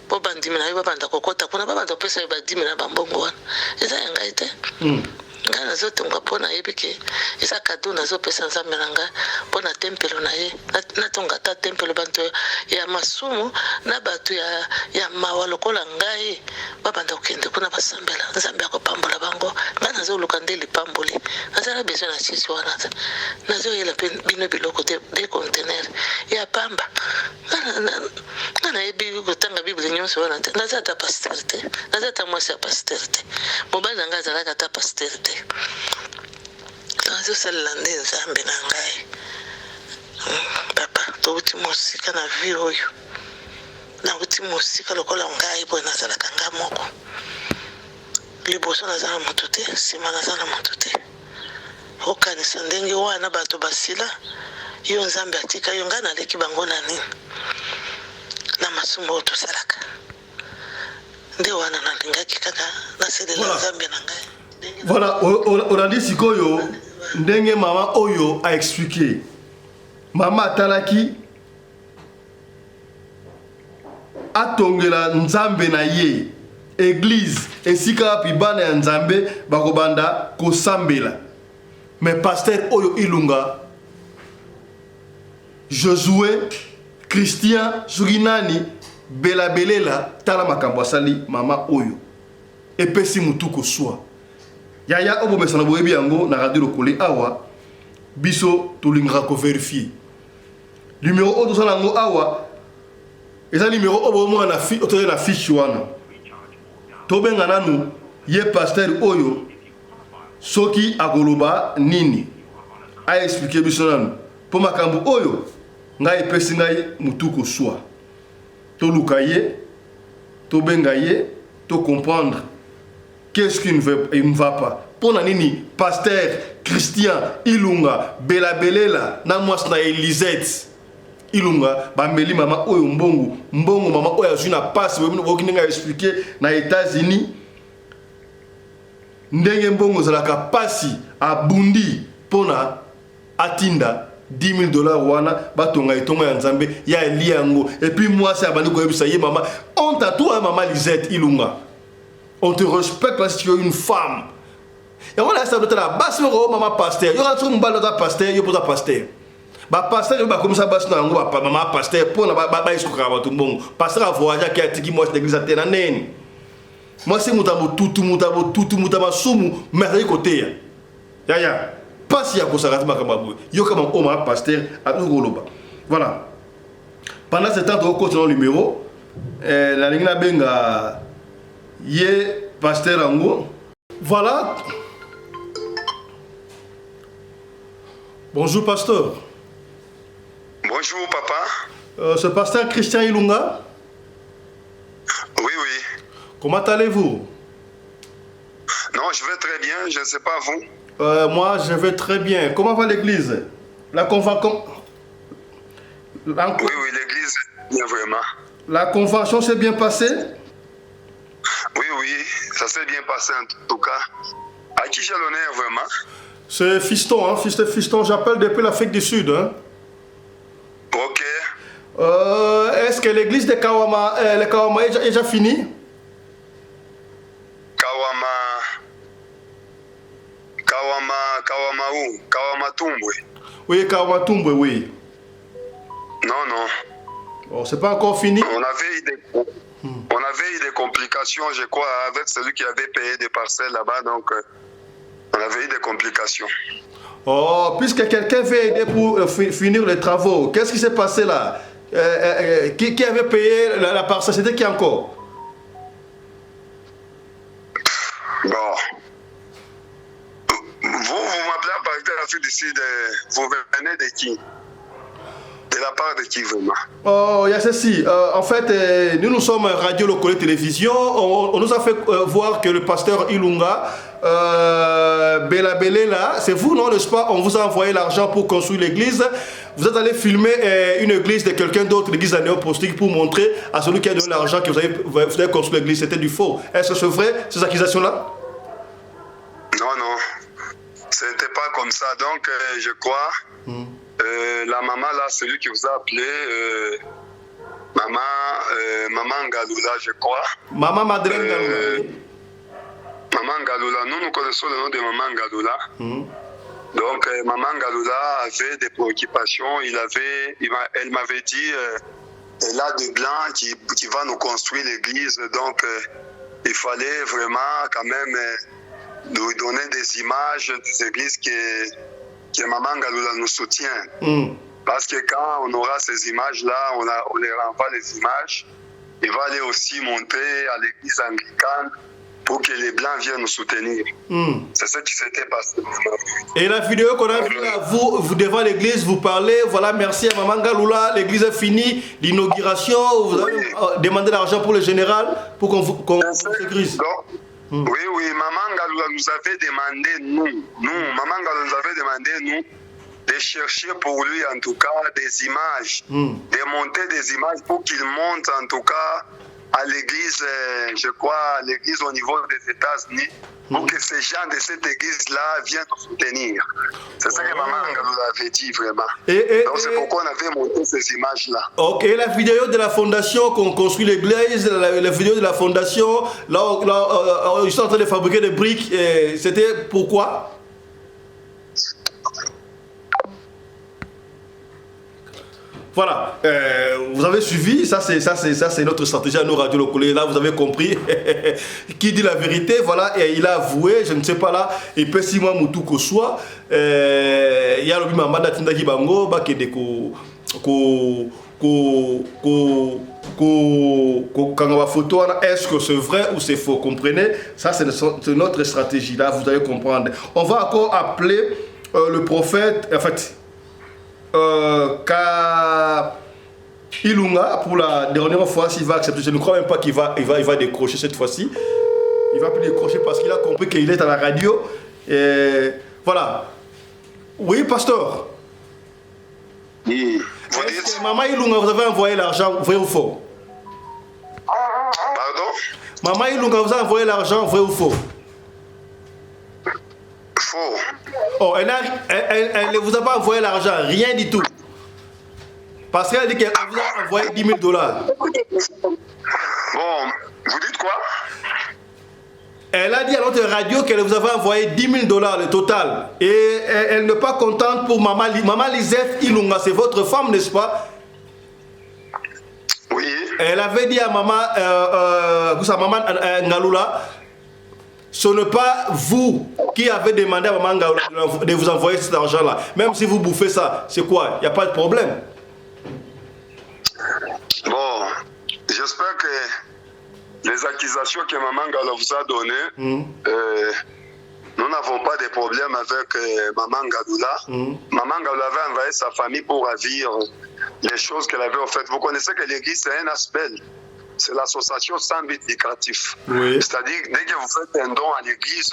mpo bandimi na yo babanda kokota kuna babanda kopesa yo badimi na bambongo wana eza ya ngai te ngai nazotonga mpo nayebi ke eza kado nazopesa nzambe na ngai mpo na tempelo na ye natonga ata tempelo bato ya masumu na bato ya mawa lokola ngai babanda kokende kuna basambela nzambe akopambola bango ngai nazoluka nde lipamboli nazala besoin na chisi wana te nazoyela mpe bino biloko te de contener ya pamba ngai nayebi kotanga bible nyonso wana te naza ata paster te naza ata mwasi ya paster te mobali na ngai azalaka ata paster te nazosalela nde nzambe na ngai papa touti mosika na vi oyo nauti mosika lokola ngai boye nazalaka ngai moko liboso naza na moto te nsima naza na moto te okanisa ndenge wana bato basila yo nzambe atika yo ngai naleki bango na nini na masumu oyo tosalaka nde wana nalingaki kaka naselela nzambe na ngai. Voilà, on a dit sikoyo ndenge mama oyo a expliqué. Mama atalaki atongela nzambe na ye église esika pibana ya nzambe bakobanda kosambela. Mais pasteur oyo ilunga Josué Christian Suginani belabelela tala makambo asali mama oyo epesi mutu koswa yaya obo mesana boyebi yango na radio lokole awa biso tolingaka ko vérifier numéro oyo tosala yango awa eza numéro oyo bomona na otoye na fiche wana tobenga nanu ye pasteur oyo soki akoloba nini a expliquer biso nanu po makambo oyo ngai epesi ngai mutu koswa toluka ye tobenga ye to comprendre qu'est-ce qui ne va pas. Pour nini pasteur Christian Ilunga belabelela na mwasi na Elisette Ilunga bameli mama oyo mbongo mama oyo azwi na passe bokinga expliquer na États-Unis ndenge mbongo zalaka pasi abundi pona atinda $10,000 wana batonga etongo ya nzambe ya liango et puis moi c'est abandi koyebisa ye mama on t'a toi maman Lisette Ilunga on te respecte parce que tu es une femme et on a ça de la basse maman pasteur yo ratso mbalo ta pasteur yo poza pasteur ba pasteur yo ba comme ça basse na ngo ba maman pasteur pona ba esukaka ba tumbongo pasteur a voyagé qui a tiki moi l'église atena neni moi c'est mutabo tutu mutaba sumu mais côté ya pas si à Kosarati Makamabou, yo comme Omar pasteur à Ugoloba. Voilà. Pendant ce temps, on continue le numéro. La ligne benga ye pasteur Ango. Voilà. Bonjour pasteur. Bonjour papa. Ce pasteur Christian Ilunga. Oui. Comment allez-vous? Non, je vais très bien, je ne sais pas vous. Moi, je vais très bien. Comment va l'église? La convention. Oui, l'église, bien vraiment. La convention s'est bien passée? Oui, ça s'est bien passé en tout cas. À qui j'ai l'honneur vraiment? C'est Fiston, hein, Fiston, j'appelle depuis l'Afrique du Sud. Hein. Ok. Est-ce que l'église de Kawama, le Kawama est déjà fini? Kawama où? Kawama Tumbwe. Oui, Kawama Tumbwe, oui. Non. Oh, c'est pas encore fini? On avait eu des complications, je crois, avec celui qui avait payé des parcelles là-bas, donc on avait eu des complications. Oh, puisque quelqu'un veut aider pour finir les travaux, qu'est-ce qui s'est passé là? Qui avait payé la parcelle? C'était qui encore? Bon. Vous m'appelez à partir de l'Afrique du Sud, vous venez de qui? De la part de qui vraiment? Oh, il y a ceci. En fait, nous sommes radio locale télévision. On nous a fait voir que le pasteur Ilunga, Bela Belé là, c'est vous, non, n'est-ce pas? On vous a envoyé l'argent pour construire l'église. Vous êtes allé filmer une église de quelqu'un d'autre, l'église néo-apostolique, pour montrer à celui qui a donné l'argent que vous avez construit l'église. C'était du faux. Est-ce que c'est vrai, ces accusations-là? Non. Ce n'était pas comme ça. Donc, je crois, la maman là, celui qui vous a appelé, maman Ngaloula, je crois. Maman Madeleine Ngaloula. Maman Ngaloula, nous connaissons le nom de Maman Ngaloula. Donc, Maman Ngaloula avait des préoccupations. Elle m'avait dit, elle a de blanc qui va nous construire l'église. Donc, il fallait vraiment quand même nous donner des images des églises que Maman Ngaloula nous soutient. Parce que quand on aura ces images-là, on les renvoie les images. Il va aller aussi monter à l'église anglicane pour que les Blancs viennent nous soutenir. C'est ce qui s'était passé. Et la vidéo qu'on a vue là, vous devant l'église, vous parlez, voilà, merci à Maman Ngaloula, l'église est finie, l'inauguration, vous avez demandé l'argent pour le général, pour qu'on s'église. Oui, Maman Ngaloula nous avait demandé, Maman Ngaloula nous avait demandé, de chercher pour lui en tout cas des images, de monter des images pour qu'il monte en tout cas à l'église, je crois, l'église au niveau des États-Unis, pour que ces gens de cette église-là viennent nous soutenir. C'est ça que Maman Ngaloula avait dit vraiment. Donc c'est pourquoi on avait monté ces images-là. Ok, la vidéo de la fondation qu'on construit l'église, la vidéo de la fondation, là ils sont en train de fabriquer des briques, c'était pourquoi? Voilà, vous avez suivi, ça c'est notre stratégie à nos radios locales. Là vous avez compris qui dit la vérité, voilà, et il a avoué, je ne sais pas là, et puis si moi Moutou ko soit, il y a le bimamba tinda ki bango ba ke de quand photo, est-ce que c'est vrai ou c'est faux, comprenez? Ça c'est notre stratégie, là vous allez comprendre. On va encore appeler le prophète, en fait, Ilunga pour la dernière fois s'il va accepter. Je ne crois même pas qu'il va décrocher cette fois-ci. Il va plus décrocher parce qu'il a compris qu'il est à la radio. Et voilà. Oui, pasteur. Est-ce que Maman Ilunga, vous avez envoyé l'argent, vrai ou faux? Pardon? Maman Ilunga, vous avez envoyé l'argent, vrai ou faux? Faux. Oh, elle ne vous a pas envoyé l'argent, rien du tout. Parce qu'elle dit qu'elle vous a envoyé $10 000. Bon, vous dites quoi? Elle a dit à notre radio qu'elle vous avait envoyé $10 000 le total. Et elle n'est pas contente pour Maman Lisette Ilunga. C'est votre femme, n'est-ce pas? Oui. Elle avait dit à Maman Ngalula, ce n'est pas vous qui avez demandé à Maman Ngalula de vous envoyer cet argent-là. Même si vous bouffez ça, c'est quoi? Il n'y a pas de problème. Bon, j'espère que les accusations que Maman Ngalula vous a données, nous n'avons pas de problème avec Maman Ngalula. Maman Ngalula avait envoyé sa famille pour ravir les choses qu'elle avait faites. Vous connaissez que l'église, c'est un aspect. C'est l'association sans but lucratif. Oui. C'est-à-dire, dès que vous faites un don à l'église,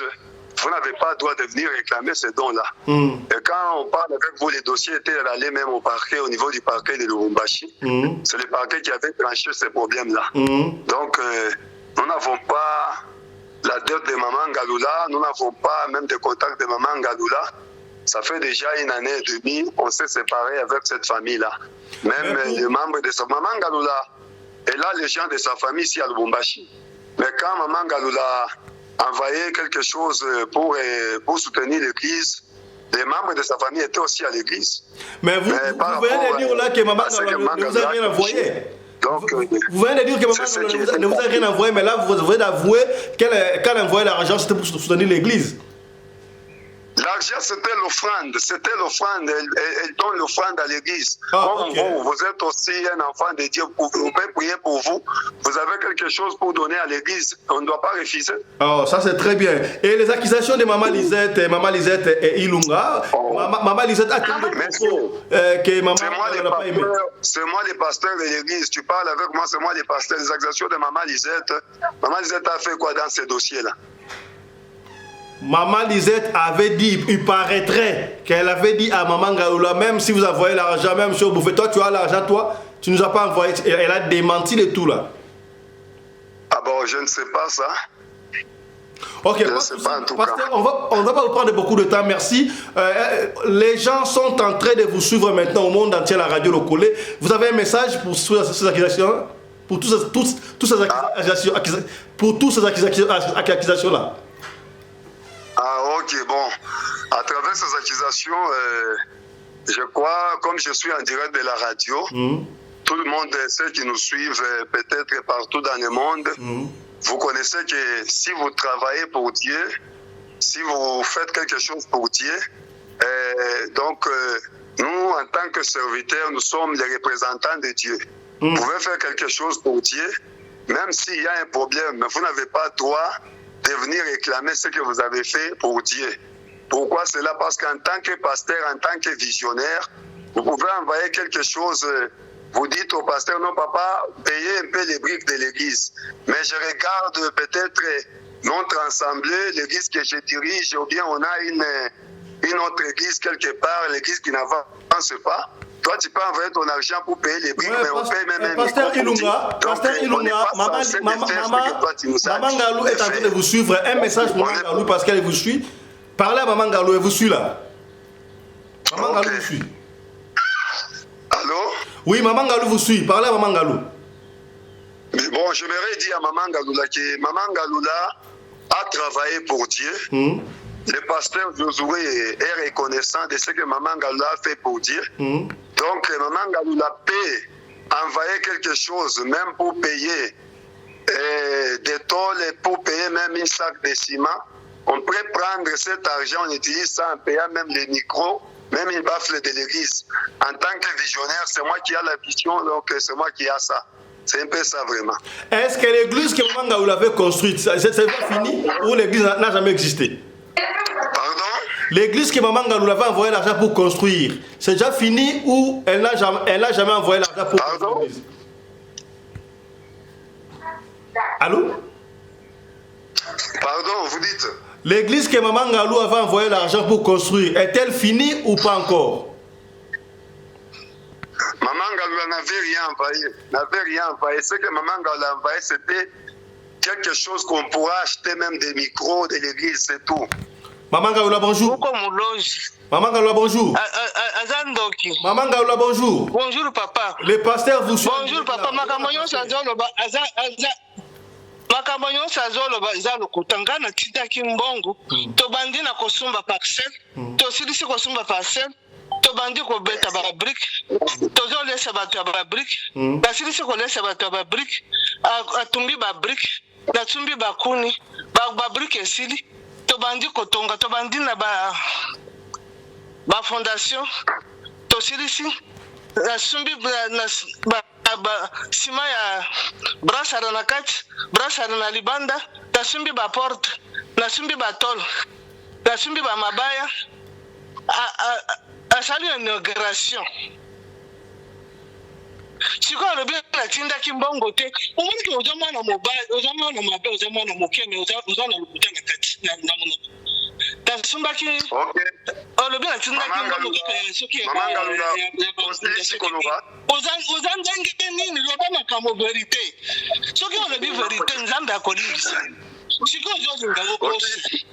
vous n'avez pas le droit de venir réclamer ce don-là. Et quand on parle avec vous, les dossiers étaient allés même au parquet, au niveau du parquet de Lubumbashi. C'est le parquet qui avait tranché ces problèmes-là. Donc, nous n'avons pas la dette de Maman Ngalula, nous n'avons pas même de contact de Maman Ngalula. Ça fait déjà 1 année et demie, on s'est séparés avec cette famille-là. Même les membres de sa Maman Ngalula, elle a les gens de sa famille ici à Lubumbashi. Mais quand Maman Ngalula a envoyé quelque chose pour soutenir l'église, les membres de sa famille étaient aussi à l'église. Mais vous venez de dire là que Maman Ngalula ne vous a rien envoyé. Donc, vous venez de dire que Maman Ngalula ne vous a rien envoyé, mais là vous venez d'avouer qu'elle a envoyé l'argent, c'était pour soutenir l'église. L'argent, c'était l'offrande. C'était l'offrande. Elle donne l'offrande à l'église. Vous êtes aussi un enfant de Dieu. On peut prier pour vous. Vous avez quelque chose pour donner à l'église. On ne doit pas refuser. Oh, ça c'est très bien. Et les accusations de Maman Lisette et Ilunga, Maman Lisette a tenu que Maman n'a pas aimé. C'est moi le pasteur de l'église. Tu parles avec moi, c'est moi le pasteur. Les accusations de Maman Lisette. Maman Lisette a fait quoi dans ces dossiers-là? Maman Lisette avait dit, il paraîtrait qu'elle avait dit à Maman Ngalula, même si vous envoyez l'argent, même si vous bouffez, toi tu as l'argent, toi, tu ne nous as pas envoyé. Elle a démenti de tout là. Ah bon, je ne sais pas ça. Ok, je ne sais pas en tout cas. On ne va pas vous prendre beaucoup de temps, merci. Les gens sont en train de vous suivre maintenant au monde entier, la radio Lokolé. Vous avez un message pour ces accusations? Pour toutes ces accusations-là? Ah ok, bon. À travers ces accusations, je crois, comme je suis en direct de la radio, tout le monde, ceux qui nous suivent peut-être partout dans le monde, vous connaissez que si vous travaillez pour Dieu, si vous faites quelque chose pour Dieu, donc nous, en tant que serviteurs, nous sommes les représentants de Dieu. Vous pouvez faire quelque chose pour Dieu, même s'il y a un problème, mais vous n'avez pas droit de venir réclamer ce que vous avez fait pour Dieu. Pourquoi cela? Parce qu'en tant que pasteur, en tant que visionnaire, vous pouvez envoyer quelque chose, vous dites au pasteur, non papa, payez un peu les briques de l'église. Mais je regarde peut-être notre assemblée, l'église que je dirige, ou bien on a une autre église quelque part, l'église qui n'avance pas. Toi, tu peux envoyer ton argent pour payer les briques, mais on paye même un Pasteur Ilunga, Maman Ngalou est en train de vous suivre. Un message pour Maman Ngalou parce qu'elle vous suit. Parlez à Maman Ngalou, elle vous suit là. Maman Ngalou vous suit. Allô? Oui, Maman Ngalou vous suit. Parlez à Maman Ngalou. Mais bon, je m'aurais dit à Maman Ngalou que Maman Ngalou a travaillé pour Dieu. Le pasteur Josué est reconnaissant de ce que Maman Ngalou a fait pour Dieu. Donc, Maman Ngalou peut envoyer quelque chose, même pour payer des tôles, pour payer même une sac de ciment. On peut prendre cet argent, on utilise ça en payant même les micros, même une baffle de l'église. En tant que visionnaire, c'est moi qui ai la vision, donc c'est moi qui ai ça. C'est un peu ça vraiment. Est-ce que l'église que Maman Ngalou avait construite, c'est fini ou l'église n'a jamais existé? Pardon? L'église que Maman Ngalou avait envoyé l'argent pour construire, c'est déjà fini ou elle n'a jamais envoyé l'argent pour construire l'église? Allô? Pardon, vous dites? L'église que Maman Ngalou avait envoyé l'argent pour construire, est-elle finie ou pas encore? Maman Ngalou n'avait rien envoyé. Ce que Maman Ngalou a envoyé, c'était quelque chose qu'on pourra acheter, même des micros de l'église, c'est tout. Maman Galula, bonjour. Maman Galula, bonjour. Azandoki. Maman Galula, bonjour. Bonjour papa. Les pasteurs vous suivent. Bonjour papa. Makamonyo Sazoloba. Makamonyo Sazoloba. Zalo Kutangana Kitaki Mbongo. Tobandi na kosumba parcelle. Tosilisi kosumba parcelle. Tobandi ko beta ba brique. Tozo lesa ba brique. Basilisi ko lesa ba brique. Atumbi ba brique. Natumbi ba kuni. Ba brique esili. Tobandi kotonga. Tobandi na ba fondation. Tosilisi. Nasumbi na sima ya brasara na kati, brasara na libanda, nasumbi ba porte, nasumbi ba tol, nasumbi ba mabaya, asali inauguration. Siko alobi na tinda kimbongo te, umoni ke ozama na mobile, ozama na mabe, ozama na mokeme, ozama na lukuta na kati na monoko. Tasumba ki olobi na tinda kimbongo te, soki ya ozandangi nini loba makambo verite. Soki olobi verite nzambe akolingisa. Siko ozozinga gokosi.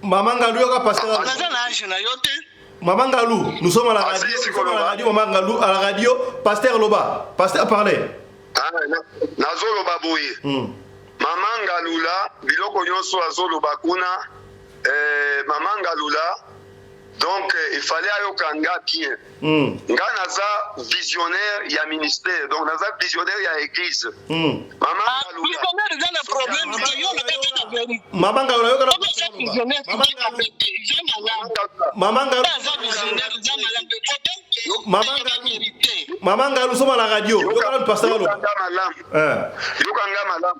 Maman Galou yoka pasteur. Maman Galou, nous sommes à la radio. Nous sommes à la radio, Maman Galou, à la radio. Pasteur Loba, pasteur parlez. Nazo Loba boye. Maman Galoula, biloko nyonso azo Loba kuna. Maman Galoula. Donc il fallait ayokanga bien. Nga naza visionnaire ya ministère, donc naza visionnaire ya église. Maman Galoula. Maman Galoula yoka Maman Galou sommes à la radio. Yoka pasteur Loba. Yokanga malam.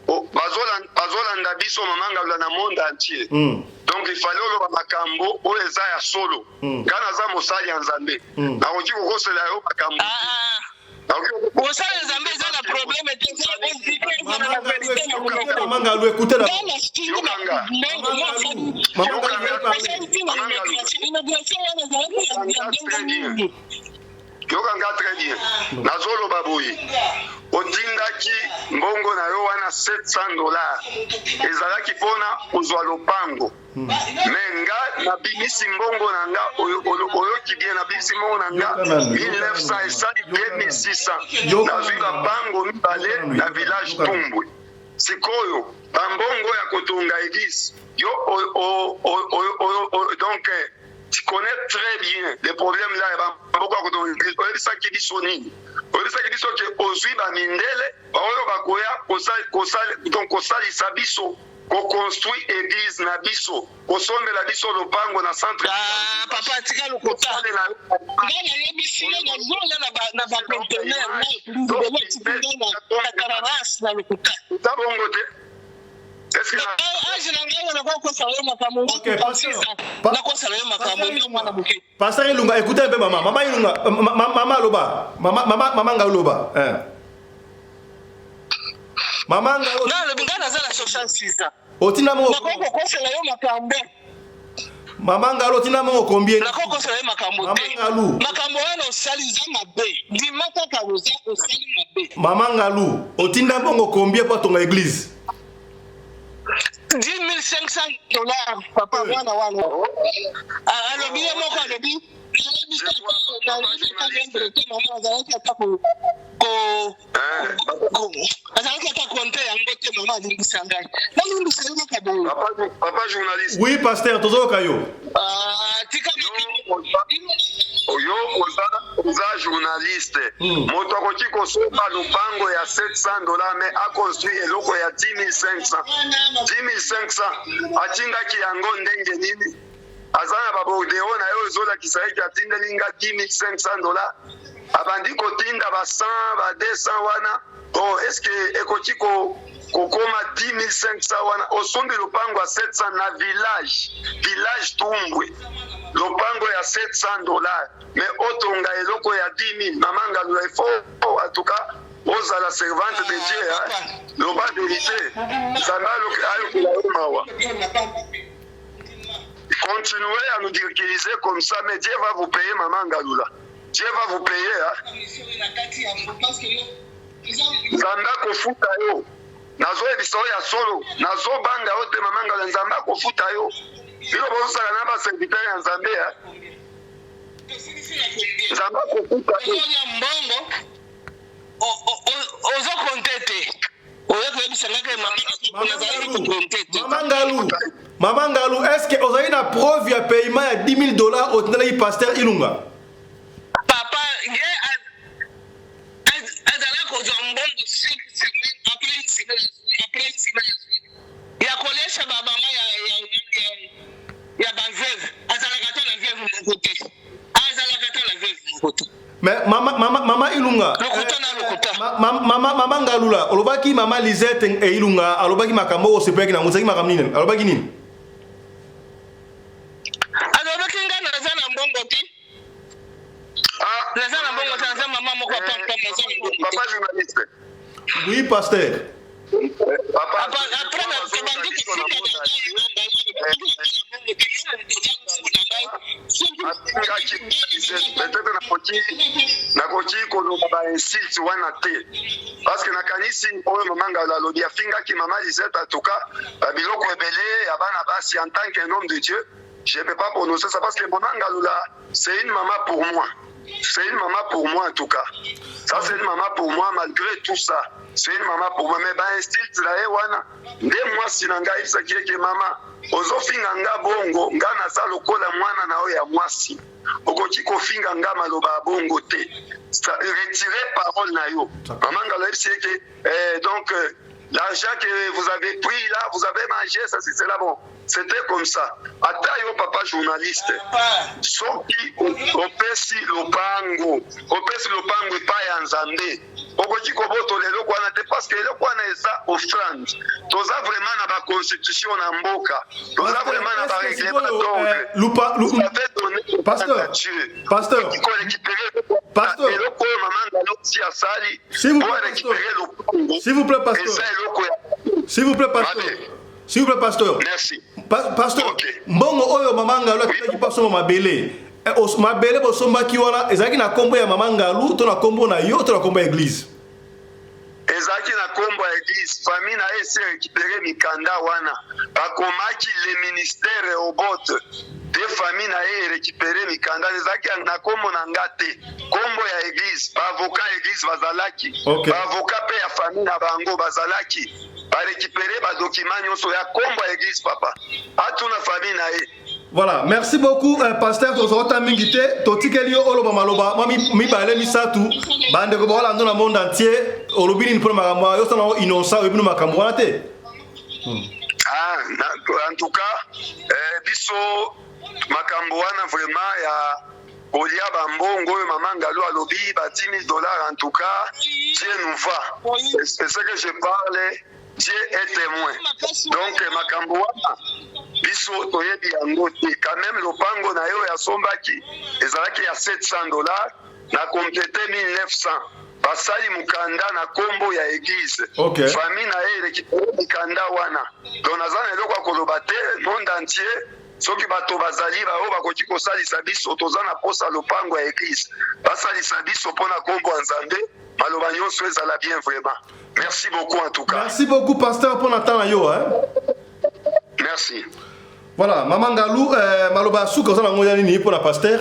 Bazolanda biso Maman Galoula na monde entier. Donc il fallait le makambo o eza ya solo. Kana za mosali ya nzambe. Na oji ko sala yo makambo. Mosali ya nzambe za na problème te Maman Galou écoutez la Yokanga très bien. Nazolo baboyi. Otindaki mbongo na yo wana $700. Ezalaki pona kozwa lopango. Menga na bimisi mbongo na nga oyo kibie na bimisi mbongo na nga 1900 esali 2600. Nazwi bango mibale na village Tumbwe. Sikoyo bambongo ya kotonga église. Yo donc tu connais très bien les problèmes là. Pourquoi on ça qui dit soni? On ça qui dit que ozui ba mindele, oyo bakoya donc kosali sabiso, ko construit église na biso, ko sombe la biso lopango na centre. Papa tika lokota. Ngana yebisi na zona na ba conteneur na kararas na lokota. Tabongo te. Est-ce que Pasteur Ilunga, écoutez un peu maman. Maman Ilunga, maman Loba. Maman Galoba. Maman Galoba. Non, le bingana za la 66 ans. Otina mo. Maman Galo tina mo combien? Na koko sala makambo te. Makambo wana osali za mabe. Di mata ka osali mabe. Maman Galou, otinda bongo combien pour ton église? $10,500, papa, wana. Alobi moko alobi. Papa journaliste. Oui, pasteur, tozo kayo. Oyo oza journaliste. Moto akoki kosomba lupango ya $700 mais a construit eloko ya 10,500. 10,500 atindaki yango ndenge nini? Azana babordeo na yo zola kisaiki atindeli nga $10,500. Abandi kotinda ba 100 ba 200 wana. Oh, est-ce que ekoti kokoma 10,500 wana osombi lupango ya 700 na village Tumbwe. Lopango ya $700 mais otonga eloko ya 10,000. Maman Galou il faut en tout cas osa la servante de Dieu hein. Loba vérité zangalo ayo mawa. Continuez à nous diriger comme ça mais Dieu va vous payer Maman Galoula. Dieu va vous payer hein. Zanda kofuta yo. nazo ebisa ya solo nazo banga ote mamanga la nzamba ko futa yo bilo bosa na ba serviteur ya nzambe ya nzamba ko futa yo mbongo ozo kontete ozo ebisa ngaka Maman Galou, est-ce que vous avez une preuve de paiement à $10 000 au pasteur Ilunga? Papa, mais maman Ilunga, maman Galula, olobaki maman Lisette et Ilunga, olobaki makambo osepeki na muzaki makamnini, olobaki nini? Papa journaliste. Oui, pasteur. Papa, nakoki koloba bainsite wana te parce que nakanisi oyo mamanga lalobi afingaki mama Lisette atuka biloko ebele ya bana basi en tant qu'un homme de Dieu. Je ne peux pas prononcer ça parce que mamanga lula c'est une maman pour moi. C'est une maman pour moi en tout cas. Ça c'est une maman pour moi malgré tout ça. C'est une maman pour moi. Mais bah instinct la ewana. Nde moi sinanga isa kieke mama. Ozofinga nga bongo nga na sa lokola mwana na oya mwasi. Okoki kofinga nga maloba bongo te. Retirer parole na yo. Maman nga la sieke donc l'argent que vous avez pris là, vous avez mangé, ça c'est là bon. C'était comme ça. Atayo papa journaliste. Soki opesi lopango pa ya nzambe. Okoki koboto lelo kwana te parce que lelo kwana eza offrande. Toza vraiment na ba constitution na mboka. Toza vraiment na ba règlement d'ordre. Pasteur. S'il vous plaît, pasteur. Merci. Pasteur, mbongo oyo mama Ngalu akitaki paso mabele. Mabele bosombaki wana ezaki na kombo ya mama Ngalu to na kombo na yo to na kombo ya église. Ezaki na kombo ya église, famille na ese récupérer mikanda wana. Bakomaki le ministère obot. De famille na e récupérer mikanda ezaki na kombo na ngate. Kombo ya église, ba avocat église bazalaki. Ba avocat pe ya famille na bango bazalaki. Ba récupérer ba document nyonso ya kombo ya église papa. Atuna famille na e. Voilà, merci beaucoup pasteur tozota mingite totikeli oloba maloba mi bale misatu bande ko bola ndona monde entier olobini pour makambo yo sana innocent ebinu makambo wana te. En tout cas biso makambo wana vraiment ya olia bambongo mama Ngalu alobi ba $10 000 en tout cas Dieu nous va. C'est ce que je parle, Dieu est témoin. Donc makambo wana biso toyebi yango te quand même lopango na yo ya sombaki ezalaki ya $700 na complété 1900 basali mukanda na kombo ya église famille na ye récupéré mukanda wana donc nazana eloko koloba te monde entier soki bato bazali bao bakoki kosalisa biso toza na posa lopango ya église basalisa biso mpona kombo ya Nzambe maloba nyonso ezala bien vraiment. Merci beaucoup en tout cas. Merci beaucoup pasteur pour n'attendre yo hein. Merci. Voilà, Maman Ngalu, maloba suka sana ngoya nini pour la pasteur?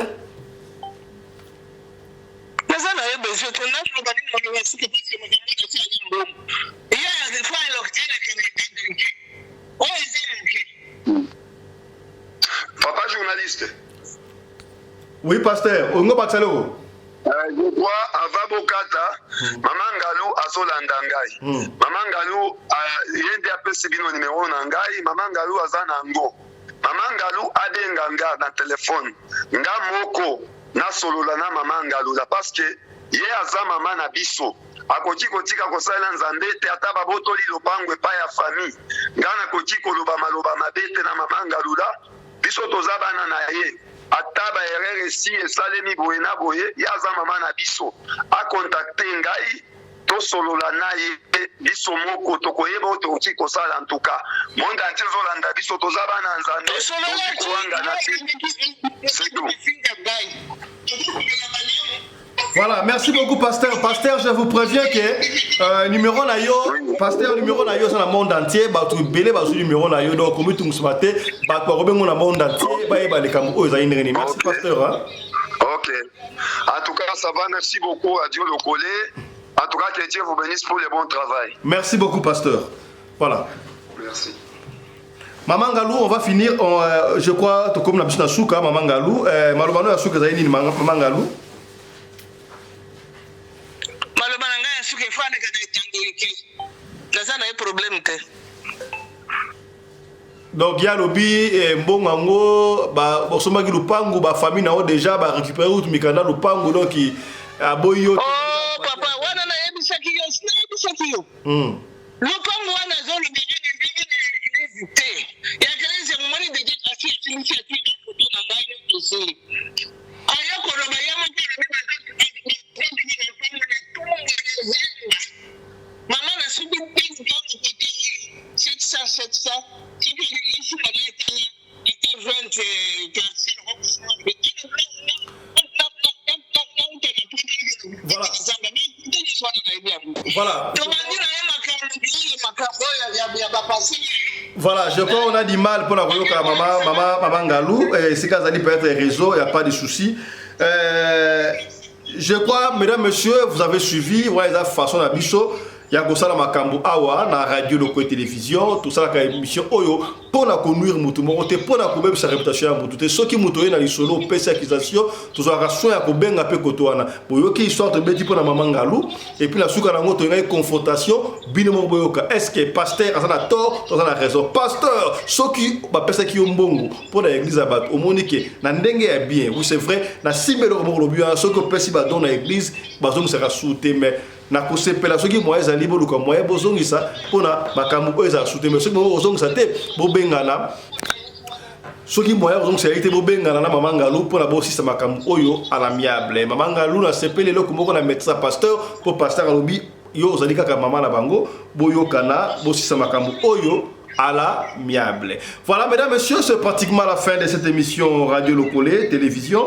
Nazana ye besoin to na lo bani mo wa suka parce que mo ngi ci ngom. Ya ya fa lo kile kile. O izini. Papa journaliste. Oui pasteur, ongo batsalo. Je crois avant Bokata, Maman Ngalu azolanda ngai. Maman Ngalu yende apesi bino numéro na ngai, Maman Ngalu azana ngo. Maman Ngalu adenga nga na telefone. Nga moko na solola na Maman Ngalu la parce que ye aza mama na biso. Akoki kotika kosala Nzambe te ata babotoli lopango epai ya famille. Nga na koki koloba maloba mabete na Maman Ngalu la biso toza bana na ye. Ataba erreur si esalemi boye na boye yaza mama na biso a contacter ngai to solola na ye biso moko tokoyeba toki kosala en tout cas monde entier zolanda biso toza bana Nzambe toki koanga na te c'est tout. Voilà, merci beaucoup, pasteur. Pasteur, je vous préviens que numéro na yo, pasteur numéro na yo dans le monde entier, bah tu belé bah numéro na yo donc comme tu me maté, bah tu robin dans le monde entier, bah les Cameroun za inreni. Merci pasteur. Hein? Ok. En tout cas, ça va. Merci beaucoup à Dieu le collé. En tout cas, que Dieu vous bénisse pour le bon travail. Merci beaucoup, pasteur. Voilà. Merci. Maman Galou, on va finir. Je crois, tout comme la bisna souka, Maman Galou. Malobano ya souka zaini Maman Galou. Malobano ya souka fane ka tangiriki. Nazana un problème te. Donc il y a lobby mbongango ba bosoma ki lupangu ba famille na o déjà ba récupérer out mikanda lupangu donc a boyo. Oh papa, wana na yebisaki yo, sina yebisaki yo. Lupangu wana zo le te. Ya kalenze mumani de je asi initiative ko to na ngai to se. Aya ko roba ya mo ke mama na subi pink go to 700 Voilà. Voilà, je crois qu'on a du mal pour la maman Galou. C'est quand ça peut être réseau, il n'y a pas de souci. Je crois, mesdames, messieurs, vous avez suivi, voilà la façon d'habiller. Il y a Gosala Makambo Awa, na radio, loco télévision, tout ça, la émission Oyo, pour la conduire Moutoumorote, pour la couper sa réputation à Moutoute. Ceux qui moutoient dans les solos, PC accusation, tout ça, soin à Koben à Pekotoana. Pour yo qui histoire de Betty pour la maman Galou, et puis la souka na moto, une confrontation, binemo boyoka. Est-ce que pasteur a tort, dans la raison? Pasteur, ceux qui, bah, personne qui ont bongo, pour l'église à battre, au monique, na ndenge est bien, oui, c'est vrai, na 6 000 euros le but, ceux qui personne va dans l'église, bah, donc sera souté, mais na kosepela soki moye za libo luka moye bozongisa pona makambo eza souté mais soki bozongisa te bobengana soki moye bozongisa ite bobengana na Maman Galou pona bosisa makambo oyo à l'amiable. Maman Galou na sepele loko moko na médecin pasteur pour pasteur alobi yo ozali kaka mama na bango boyokana bosisa makambo oyo à l'amiable. Voilà, mesdames, messieurs, c'est pratiquement la fin de cette émission Radio Locolé, télévision.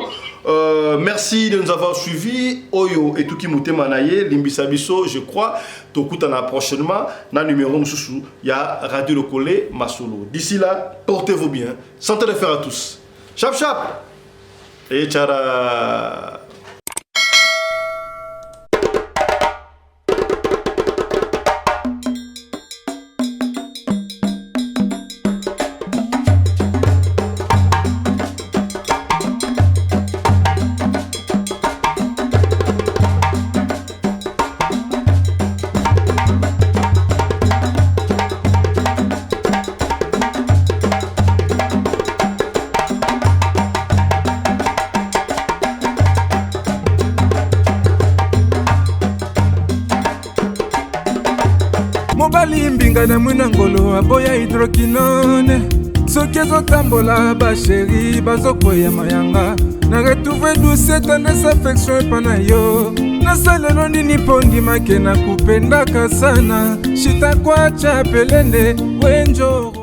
Merci de nous avoir suivis. Oyo et tout qui mouté manaye, Limbisabiso, je crois. Tokutana prochainement. Dans le numéro Moussoussou, il y a Radio Locolé, Masolo. D'ici là, portez-vous bien. Santé de fer à tous. Chap chap. Et tchara. mobali mbinga na mwina ngolo aboya hydroquinone soki ezotambola basheri bazokwea mayanga na retrouve douce tendresse affection epa na yo nasalelo nini mpo ndimake na kupendaka sana shitakwacha pelende wenjo